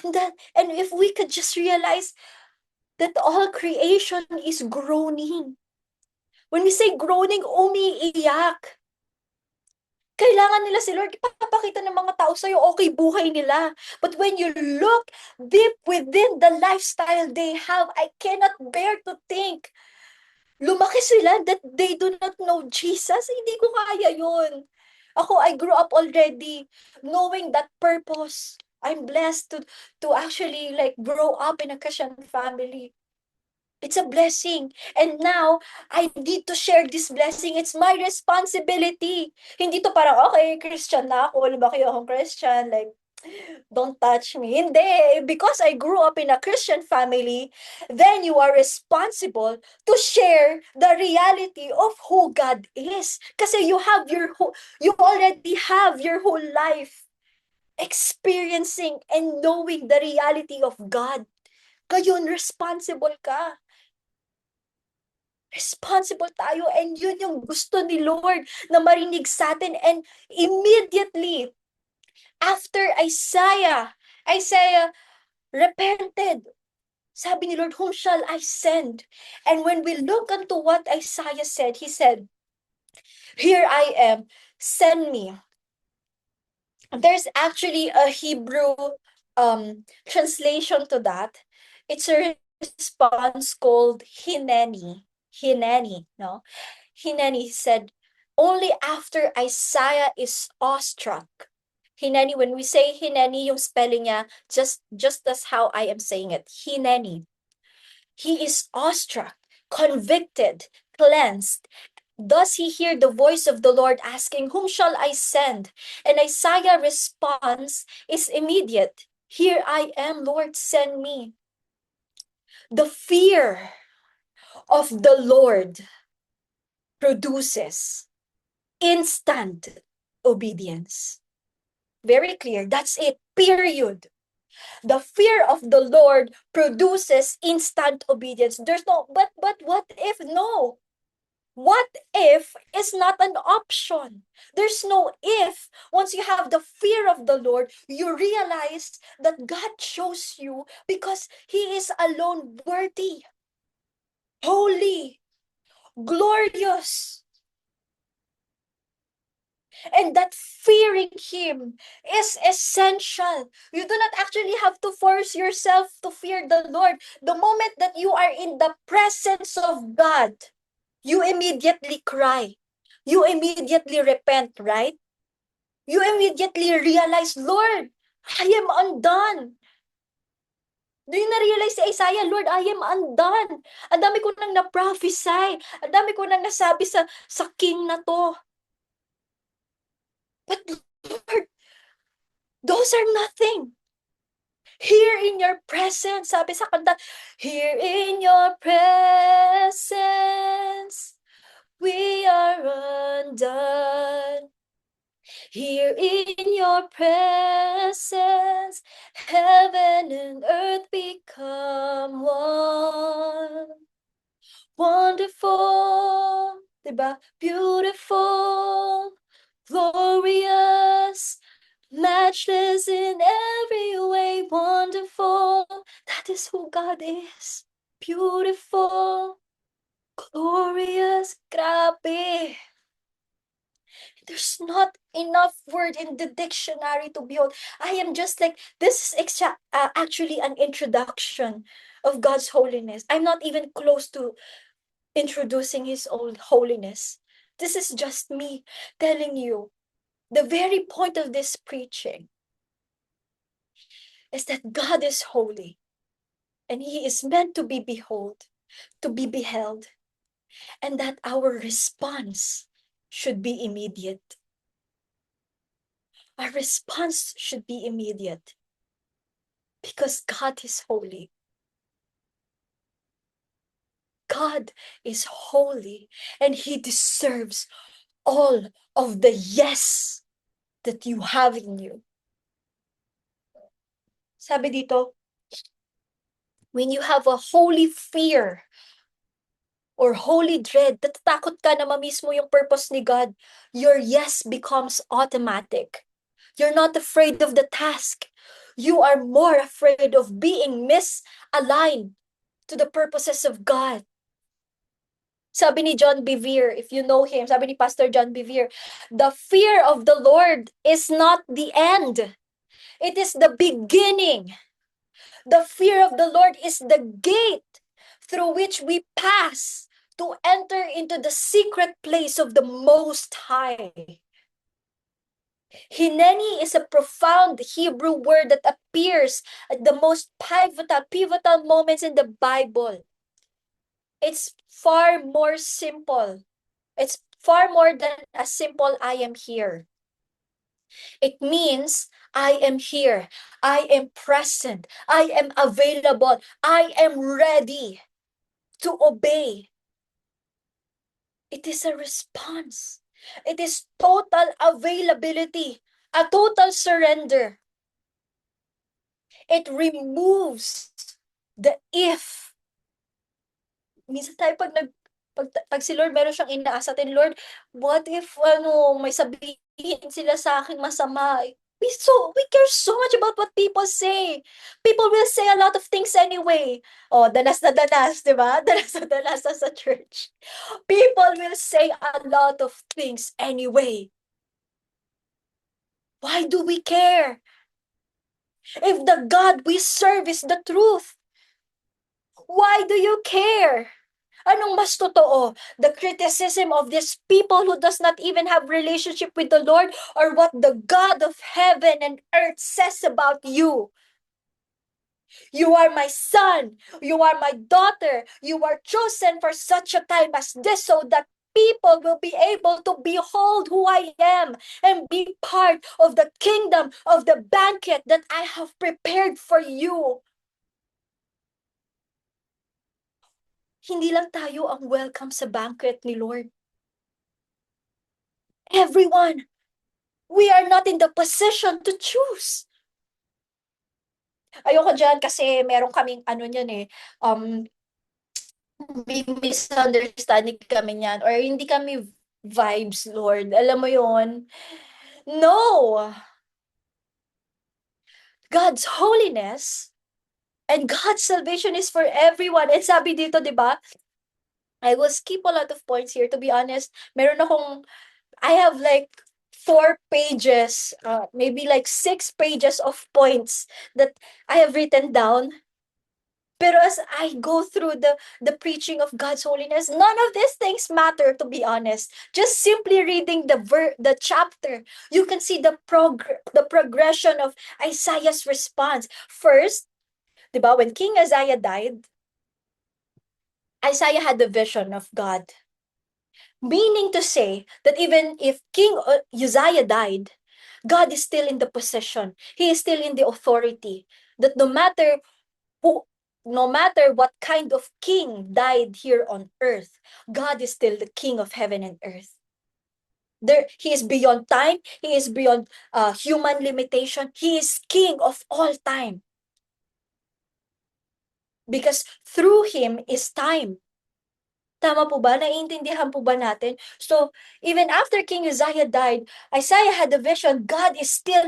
And if we could just realize that all creation is groaning. When we say groaning, umiiyak. Kailangan nila si Lord, ipapakita ng mga tao sa'yo, okay buhay nila. But when you look deep within the lifestyle they have, I cannot bear to think. Lumaki sila that they do not know Jesus. Hindi ko kaya yun. Ako, I grew up already knowing that purpose. I'm blessed to actually like grow up in a Christian family. It's a blessing. And now, I need to share this blessing. It's my responsibility. Hindi to parang, okay, Christian na ako, lumaki akong Christian, like, don't touch me. Hindi. Because I grew up in a Christian family, then you are responsible to share the reality of who God is. Kasi you already have your whole life experiencing and knowing the reality of God. Ngayon, responsible ka. Responsible tayo and yun yung gusto ni Lord na marinig sa atin. And immediately after Isaiah repented. Sabi ni Lord, whom shall I send? And when we look into what Isaiah said, he said, here I am, send me. There's actually a Hebrew translation to that. It's a response called hineni. Hineni, no? Hineni said, only after Isaiah is awestruck. Hineni, when we say hineni, yung spelling niya, just as how I am saying it. Hineni. He is awestruck, convicted, cleansed. Does he hear the voice of the Lord asking, whom shall I send? And Isaiah's response is immediate. Here I am, Lord, send me. The fear of the Lord produces instant obedience. Very clear. That's it. Period. The fear of the Lord produces instant obedience. There's no, but what if? No. What if is not an option. There's no if. Once you have the fear of the Lord, you realize that God chose you because He is alone worthy, holy, glorious. And that fearing Him is essential. You do not actually have to force yourself to fear the Lord. The moment that you are in the presence of God, you immediately cry. You immediately repent, right? You immediately realize, Lord, I am undone. Do you na-realize si Isaiah, Lord, I am undone. Ang dami ko nang na-prophesy. Ang dami ko nang nasabi sa king na to. But Lord, those are nothing. Here in your presence, sabi sa kanta, here in your presence, we are undone. Here in your presence, heaven and earth become one. Wonderful, diba? Beautiful, glorious, matchless in every way, wonderful. That is who God is. Beautiful, glorious, grabe. There's not enough word in the dictionary to behold. I am just like, this is actually an introduction of God's holiness. I'm not even close to introducing His own holiness. This is just me telling you the very point of this preaching is that God is holy and He is meant to be beheld, and that our response should be immediate. Our response should be immediate because God is holy. God is holy and He deserves all of the yes that you have in you. Sabi dito, when you have a holy fear or holy dread, natatakot ka na ma-miss mo yung purpose ni God, your yes becomes automatic. You're not afraid of the task. You are more afraid of being misaligned to the purposes of God. Sabi ni John Bevere, if you know him, sabi ni Pastor John Bevere, the fear of the Lord is not the end. It is the beginning. The fear of the Lord is the gate through which we pass to enter into the secret place of the Most High. Hineni is a profound Hebrew word that appears at the most pivotal moments in the Bible. It's far more simple. It's far more than a simple I am here. It means I am here. I am present. I am available. I am ready to obey. It is a response. It is total availability, a total surrender. It removes the if. Minsan tayo pag si Lord meron siyang inaasa atin, Lord, what if may sabihin sila sa akin masama? We care so much about what people say. People will say a lot of things anyway. Oh, danas na danas, di ba? Danas na danas sa church. People will say a lot of things anyway. Why do we care? If the God we serve is the truth, why do you care? Anong mas totoo? The criticism of these people who does not even have relationship with the Lord, or what the God of heaven and earth says about you? You are my son. You are my daughter. You are chosen for such a time as this, so that people will be able to behold who I am and be part of the kingdom of the banquet that I have prepared for you. Hindi lang tayo ang welcome sa banquet ni Lord. Everyone. We are not in the position to choose. Ayoko dyan kasi meron kaming ano niyan may misunderstanding kami niyan, or hindi kami vibes, Lord. Alam mo yon? No! God's holiness and God's salvation is for everyone. And sabi dito, di ba? I will skip a lot of points here. To be honest, I have like 4 pages, maybe like 6 pages of points that I have written down. Pero as I go through the preaching of God's holiness, none of these things matter, to be honest. Just simply reading the chapter, you can see the progression of Isaiah's response. First, diba, when King Isaiah died, Isaiah had the vision of God. Meaning to say that even if King Uzziah died, God is still in the possession. He is still in the authority. That who, no matter what kind of king died here on earth, God is still the king of heaven and earth. He is beyond time. He is beyond human limitation. He is king of all time. Because through him is time. Tama po ba? Naiintindihan po ba natin? So, even after King Uzziah died, Isaiah had a vision. God is still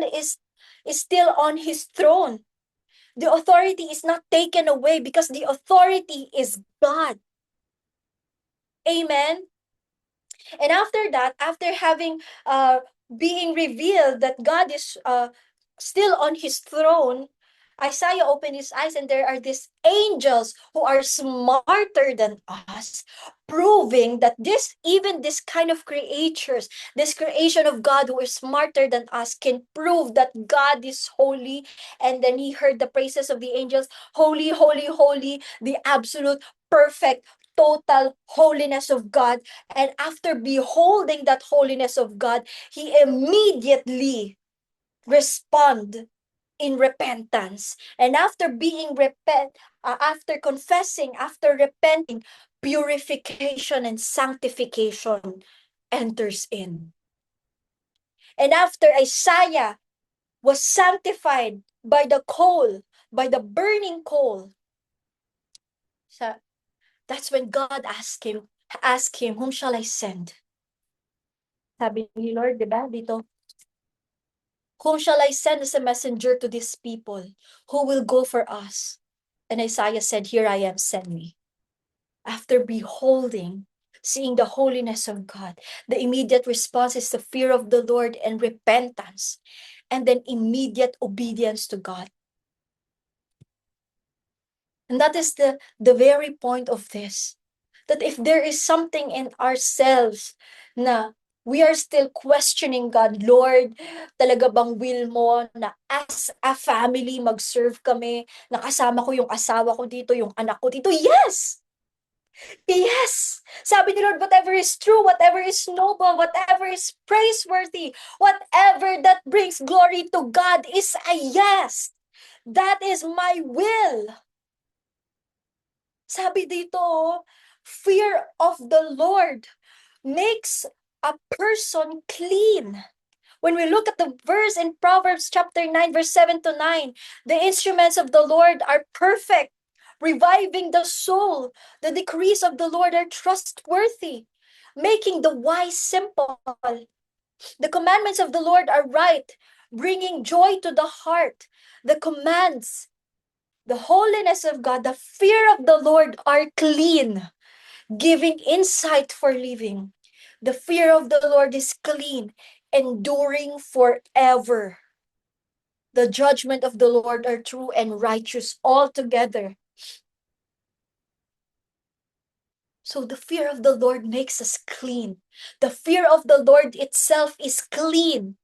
on his throne. The authority is not taken away because the authority is God. Amen. And after that, after having being revealed that God is still on his throne, Isaiah opened his eyes, and there are these angels who are smarter than us, proving that even this kind of creatures, this creation of God who is smarter than us, can prove that God is holy. And then he heard the praises of the angels, holy, holy, holy, the absolute, perfect, total holiness of God. And after beholding that holiness of God, he immediately respond in repentance. And after confessing, after repenting, purification and sanctification enters in. And after Isaiah was sanctified by the coal, by the burning coal, that's when God asked him, whom shall I send? Sabi ni Lord, di ba, dito, whom shall I send as a messenger to these people? Who will go for us? And Isaiah said, here I am, send me. After seeing the holiness of God, the immediate response is the fear of the Lord and repentance, and then immediate obedience to God. And that is the very point of this. That if there is something in ourselves na we are still questioning God, Lord, talaga bang will mo na as a family mag-serve kami, nakasama ko yung asawa ko dito, yung anak ko dito? Yes! Yes! Sabi ni Lord, whatever is true, whatever is noble, whatever is praiseworthy, whatever that brings glory to God is a yes. That is my will. Sabi dito, fear of the Lord makes a person clean. When we look at the verse in Proverbs chapter 9, verse 7 to 9, the instruments of the Lord are perfect, reviving the soul. The decrees of the Lord are trustworthy, making the wise simple. The commandments of the Lord are right, bringing joy to the heart. The commands, the holiness of God, the fear of the Lord are clean, giving insight for living. The fear of the Lord is clean, enduring forever. The judgment of the Lord are true and righteous altogether. So the fear of the Lord makes us clean. The fear of the Lord itself is clean.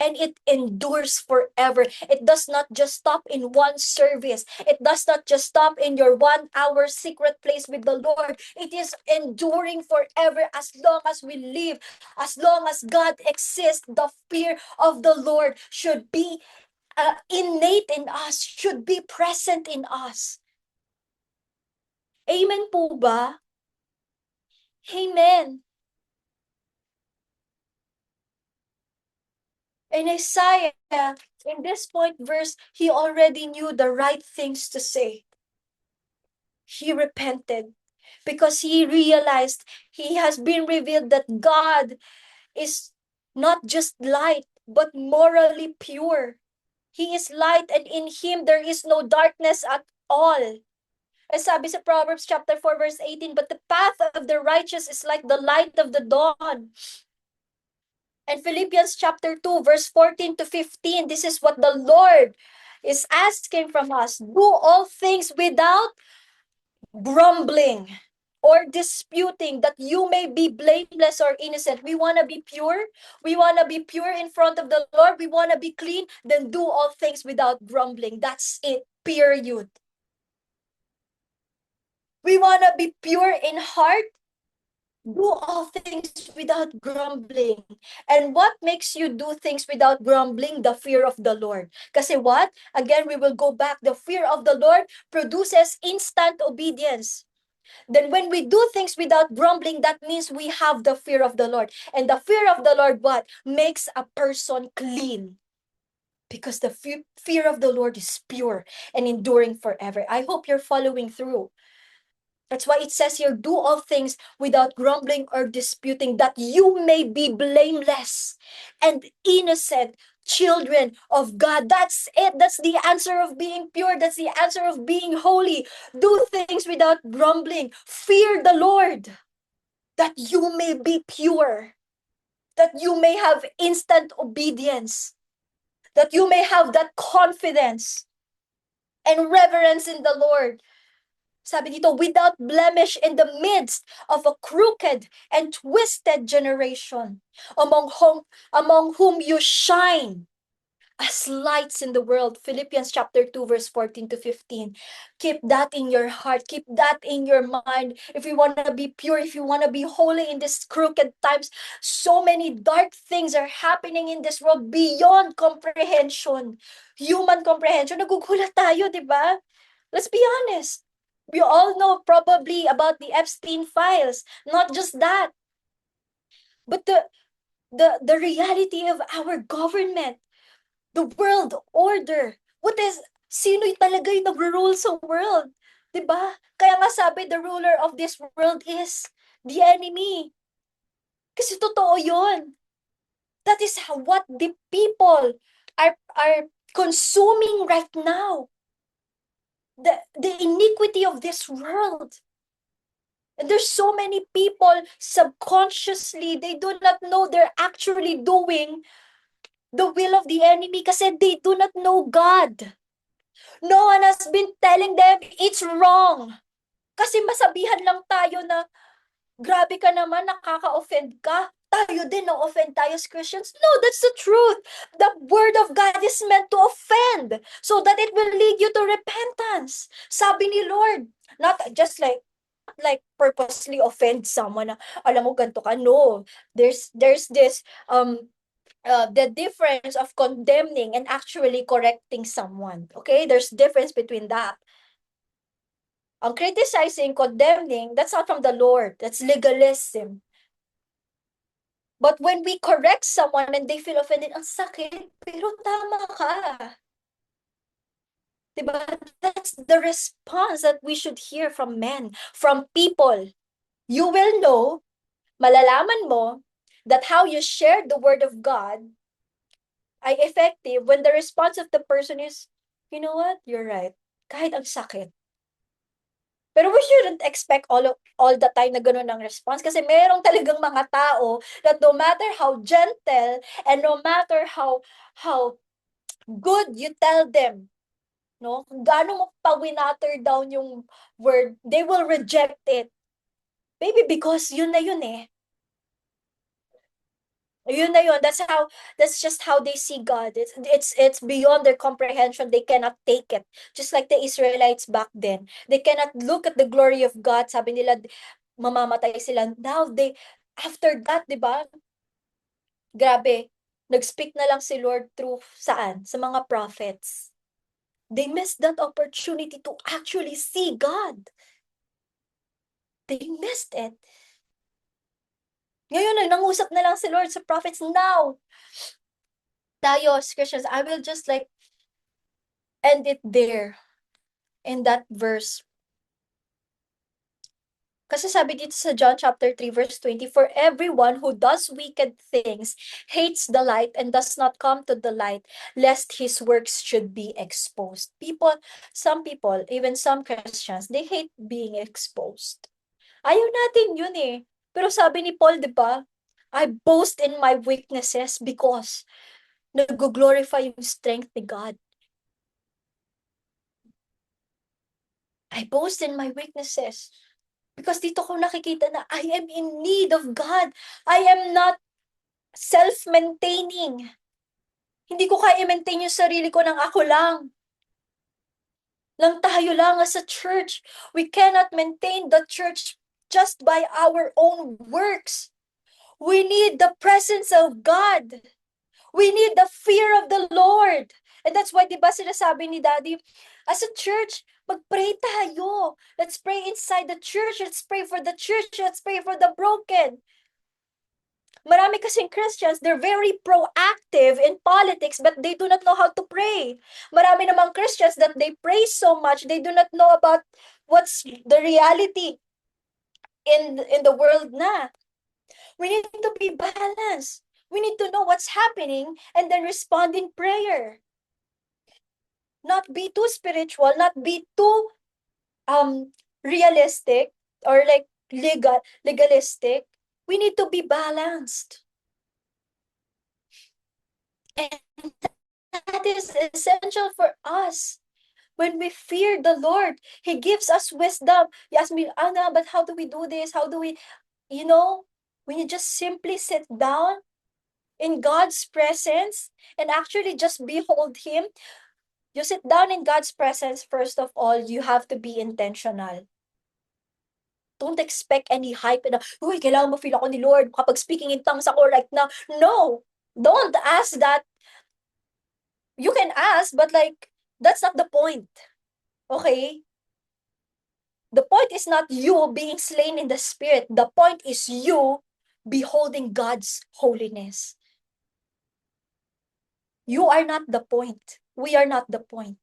And it endures forever. It does not just stop in one service. It does not just stop in your 1 hour secret place with the Lord. It is enduring forever as long as we live. As long as God exists, the fear of the Lord should be innate in us, should be present in us. Amen po ba? Amen. In Isaiah, in this point verse, he already knew the right things to say. He repented because he realized he has been revealed that God is not just light, but morally pure. He is light and in him there is no darkness at all. As sabi sa Proverbs chapter 4 verse 18, but the path of the righteous is like the light of the dawn. And Philippians chapter 2 verse 14 to 15, this is what the Lord is asking from us. Do all things without grumbling or disputing, that you may be blameless or innocent. We want to be pure. We want to be pure in front of the Lord. We want to be clean. Then do all things without grumbling. That's it. Period. We want to be pure in heart. Do all things without grumbling. And what makes you do things without grumbling? The fear of the Lord. Kasi what? Again, we will go back. The fear of the Lord produces instant obedience. Then when we do things without grumbling, that means we have the fear of the Lord. And the fear of the Lord, what? Makes a person clean. Because the fear of the Lord is pure and enduring forever. I hope you're following through. That's why it says here, do all things without grumbling or disputing, that you may be blameless and innocent children of God. That's it. That's the answer of being pure. That's the answer of being holy. Do things without grumbling. Fear the Lord, that you may be pure, that you may have instant obedience, that you may have that confidence and reverence in the Lord. Sabi dito, without blemish in the midst of a crooked and twisted generation, among whom you shine as lights in the world. Philippians chapter 2, verse 14 to 15. Keep that in your heart. Keep that in your mind. If you want to be pure, if you want to be holy in these crooked times, so many dark things are happening in this world beyond comprehension. Human comprehension. Nagugulat tayo, di ba? Let's be honest. We all know probably about the Epstein files. Not just that, but the reality of our government, the world order. Sino talaga yung nag-rule sa world? Diba? Kaya nga sabi, the ruler of this world is the enemy. Kasi totoo yun. That is what the people are consuming right now. The iniquity of this world. And there's so many people subconsciously, they do not know they're actually doing the will of the enemy kasi they do not know God. No one has been telling them it's wrong. Kasi masabihan lang tayo na, grabe ka naman, nakaka-offend ka. Tayo din, na-offend tayo as Christians. No, that's the truth. The word of God is meant to offend so that it will lead you to repentance. Sabi ni Lord, not just like purposely offend someone na, alam mo, ganito ka. No, there's this the difference of condemning and actually correcting someone. Okay, there's difference between that. Ang criticizing, condemning, that's not from the Lord. That's legalism. But when we correct someone and they feel offended, ang sakit, pero tama ka. Diba? That's the response that we should hear from men, from people. You will know, malalaman mo, that how you share the word of God ay effective when the response of the person is, you know what, you're right. Kahit ang sakit. Pero we shouldn't expect all the time na gano'n ang response kasi merong talagang mga tao that no matter how gentle and no matter how good you tell them, no? Kung gaano mo pa winater down yung word, they will reject it. Maybe because yun eh. Yun na yun. That's just how they see God. It's beyond their comprehension. They cannot take it. Just like the Israelites back then. They cannot look at the glory of God. Sabi nila, mamamatay sila. Now after that, di ba? Grabe. Nag-speak na lang si Lord through saan? Sa mga prophets. They missed that opportunity to actually see God. They missed it. Ngayon, nangusap na lang si Lord sa prophets. Now, tayo as Christians, I will just like end it there in that verse. Kasi sabi dito sa John chapter 3 verse 20, for everyone who does wicked things hates the light and does not come to the light, lest his works should be exposed. Some people, even some Christians, they hate being exposed. Ayaw natin yun eh. Pero sabi ni Paul, di ba? I boast in my weaknesses because nag-glorify yung strength ni God. I boast in my weaknesses. Because dito ko nakikita na I am in need of God. I am not self-maintaining. Hindi ko kaya i-maintain yung sarili ko ng ako lang. Lang tayo lang as a church. We cannot maintain the church just by our own works. We need the presence of God. We need the fear of the Lord. And that's why, di ba, sinasabi ni Daddy, as a church, mag-pray tayo. Let's pray inside the church. Let's pray for the church. Let's pray for the broken. Marami kasing Christians, they're very proactive in politics, but they do not know how to pray. Marami namang Christians that they pray so much, they do not know about what's the reality in the world na. We need to be balanced. We need to know what's happening and then respond in prayer. Not be too spiritual, not be too realistic or like legalistic. We need to be balanced. And that is essential for us. When we fear the Lord, He gives us wisdom. You ask me, Anna, but how do we do this? How do we, when you just simply sit down in God's presence and actually just behold Him, you sit down in God's presence, first of all, you have to be intentional. Don't expect any hype na, uy, kailangan ma-feel ako ni Lord kapag speaking in tongues ako right now. No, don't ask that. You can ask, but like, that's not the point. Okay? The point is not you being slain in the spirit. The point is you beholding God's holiness. You are not the point. We are not the point.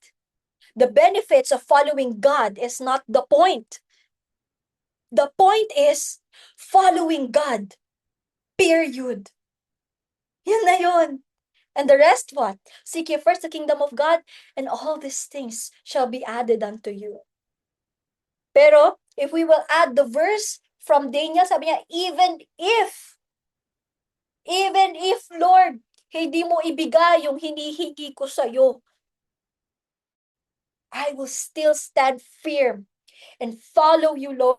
The benefits of following God is not the point. The point is following God. Period. Yun na yun. And the rest what? Seek ye first the kingdom of God, and all these things shall be added unto you. Pero, if we will add the verse from Daniel, sabi niya, even if, Lord, hindi mo ibigay yung hinihingi ko sa'yo, I will still stand firm and follow you, Lord.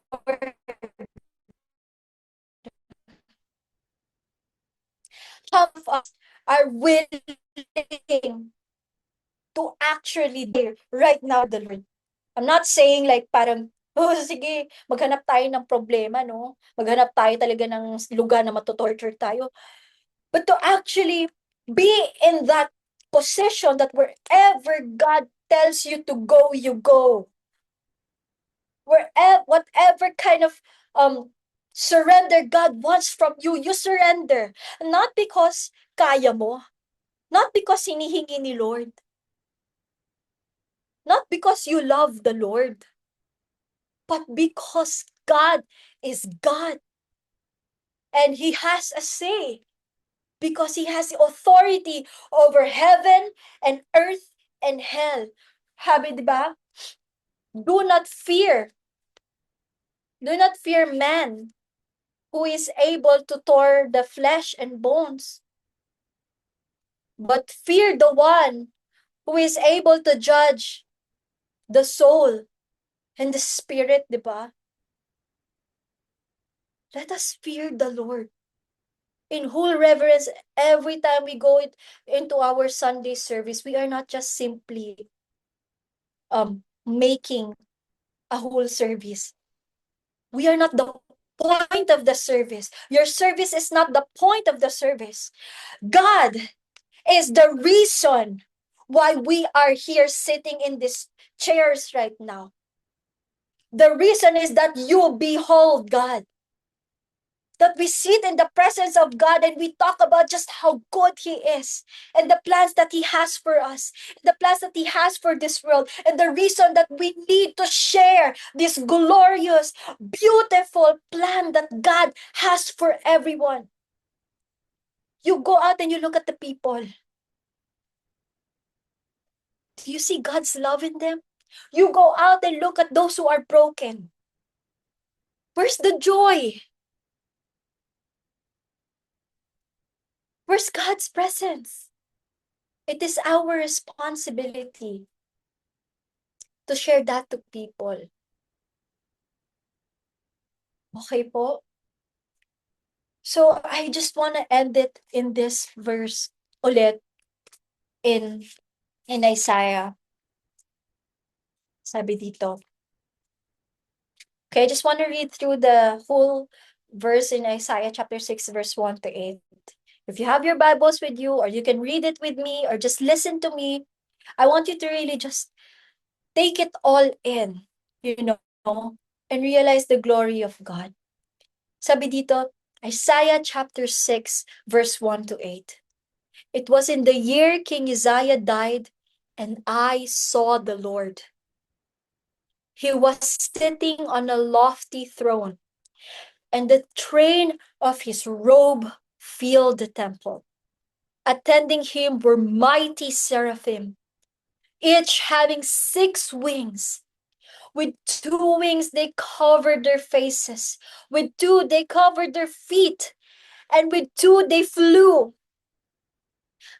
Some of us are willing to actually do right now the Lord. I'm not saying like parang, oh, sige, maghanap tayo ng problema, no? Maghanap tayo talaga ng lugar na matutorture tayo. But to actually be in that position that wherever God tells you to go, you go. Whatever kind of surrender God wants from you, you surrender. Not because kaya mo, not because hinihingi ni Lord, not because you love the Lord, but because God is God and He has a say. because He has authority over heaven and earth and hell. Sabi, di ba? Do not fear. Do not fear man who is able to tear the flesh and bones, but fear the one who is able to judge the soul and the spirit, di ba? Let us fear the Lord in whole reverence every time we go into our Sunday service. We are not just simply making a whole service. We are not the point of the service. Your service is not the point of the service. God is the reason why we are here sitting in these chairs right now. The reason is that you behold God. That we sit in the presence of God and we talk about just how good He is and the plans that He has for us, the plans that He has for this world, and the reason that we need to share this glorious, beautiful plan that God has for everyone. You go out and you look at the people. Do you see God's love in them? You go out and look at those who are broken. Where's the joy? Where's God's presence? It is our responsibility to share that to people. Okay po? So, I just want to end it in this verse ulit in Isaiah. Sabi dito. Okay, I just want to read through the whole verse in Isaiah chapter 6, verse 1 to 8. If you have your Bibles with you, or you can read it with me, or just listen to me, I want you to really just take it all in, you know, and realize the glory of God. Sabi dito, Isaiah chapter 6, verse 1 to 8. It was in the year King Uzziah died, and I saw the Lord. He was sitting on a lofty throne, and the train of his robe filled the temple. Attending him were mighty seraphim, each having 6 wings. With 2 wings they covered their faces, with 2 they covered their feet, and with 2 they flew.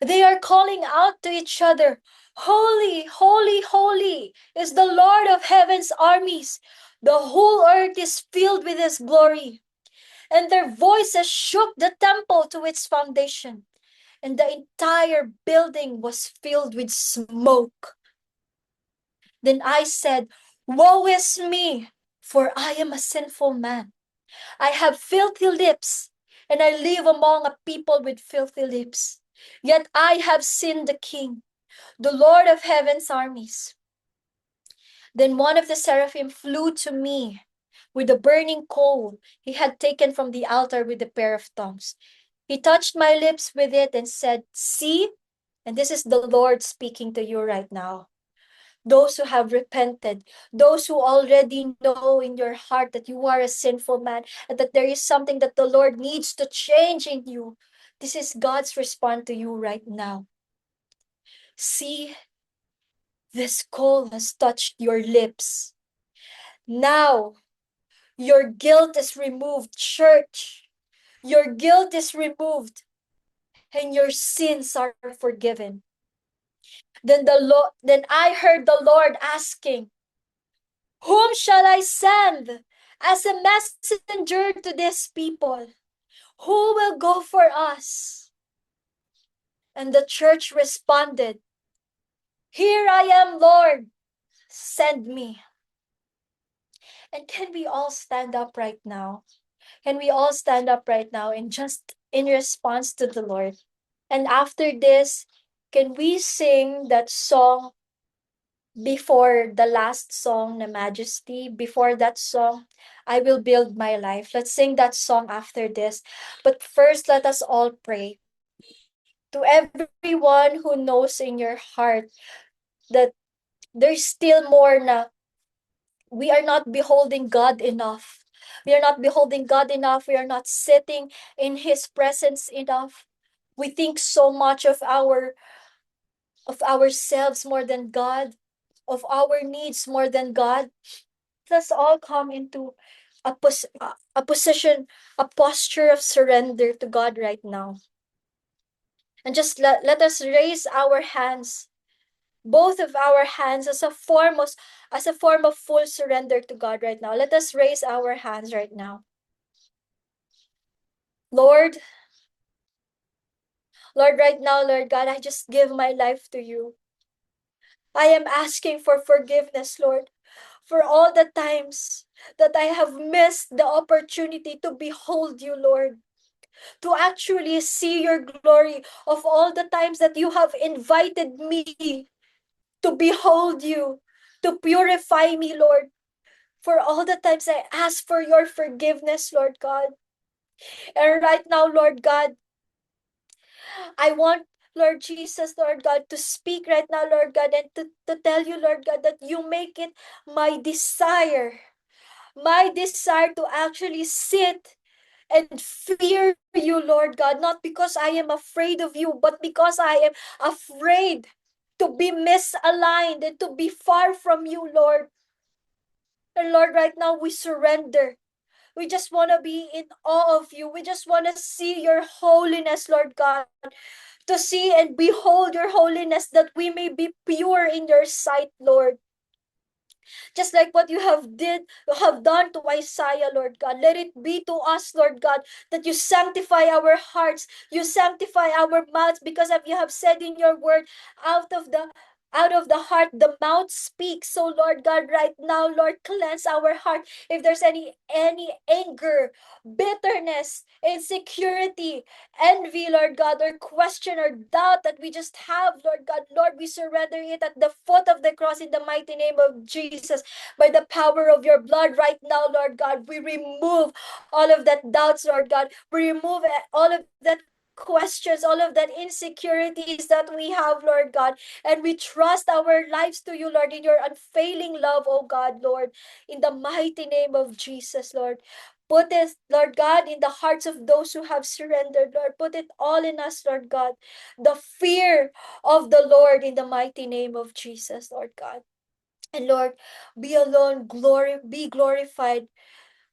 They are calling out to each other, "Holy, holy, holy is the Lord of heaven's armies. The whole earth is filled with His glory." And their voices shook the temple to its foundation, and the entire building was filled with smoke. Then I said, "Woe is me, for I am a sinful man. I have filthy lips, and I live among a people with filthy lips. Yet I have seen the King, the Lord of heaven's armies." Then one of the seraphim flew to me with a burning coal he had taken from the altar with a pair of tongs. He touched my lips with it and said, "See," and this is the Lord speaking to you right now. Those who have repented, those who already know in your heart that you are a sinful man and that there is something that the Lord needs to change in you. This is God's response to you right now. See, this coal has touched your lips. Now, your guilt is removed, church. Your guilt is removed and your sins are forgiven. Then I heard the Lord asking, "Whom shall I send as a messenger to this people? Who will go for us?" And the church responded, "Here I am, Lord, send me." And can we all stand up right now? Can we all stand up right now and just in response to the Lord? And after this, can we sing that song before the last song, the Majesty? Before that song, "I Will Build My Life." Let's sing that song after this. But first, let us all pray. To everyone who knows in your heart that there's still more na we are not beholding God enough. We are not beholding God enough. We are not sitting in His presence enough. We think so much of ourselves more than God, of our needs more than God. Let's all come into a position, a posture of surrender to God right now. And just let us raise our hands, both of our hands, as a form of full surrender to God right now. Let us raise our hands right now. Lord, right now, Lord God, I just give my life to you. I am asking for forgiveness, Lord, for all the times that I have missed the opportunity to behold you, Lord, to actually see your glory, of all the times that you have invited me to behold you, to purify me, Lord, for all the times I ask for your forgiveness, Lord God. And right now, Lord God, I want, Lord Jesus, Lord God, to speak right now, Lord God, and to tell you, Lord God, that you make it my desire to actually sit and fear you, Lord God, not because I am afraid of you, but because I am afraid to be misaligned and to be far from you, Lord. And Lord, right now we surrender. We just want to be in awe of you. We just want to see your holiness, Lord God, to see and behold your holiness, that we may be pure in your sight, Lord. Just like what you have done to Isaiah, Lord God. Let it be to us, Lord God, that you sanctify our hearts, you sanctify our mouths, because of you have said in your word, out of the heart the mouth speaks. So Lord God, right now, Lord, cleanse our heart. If there's any anger, bitterness, insecurity, envy, Lord God, or question or doubt that we just have, Lord God, Lord, we surrender it at the foot of the cross in the mighty name of Jesus. By the power of your blood right now, Lord God, we remove all of that doubts, Lord God. We remove all of that questions, all of that insecurities that we have, Lord God. And we trust our lives to you, Lord, in your unfailing love, oh God, Lord, in the mighty name of Jesus, Lord. Put it, Lord God, in the hearts of those who have surrendered, Lord. Put it all in us, Lord God. The fear of the Lord in the mighty name of Jesus, Lord God. And Lord, be glorified,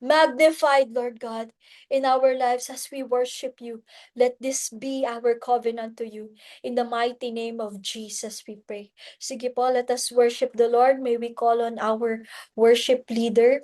magnified, Lord God, in our lives as we worship you. Let this be our covenant to you. In the mighty name of Jesus, we pray. Sige po, let us worship the Lord. May we call on our worship leader,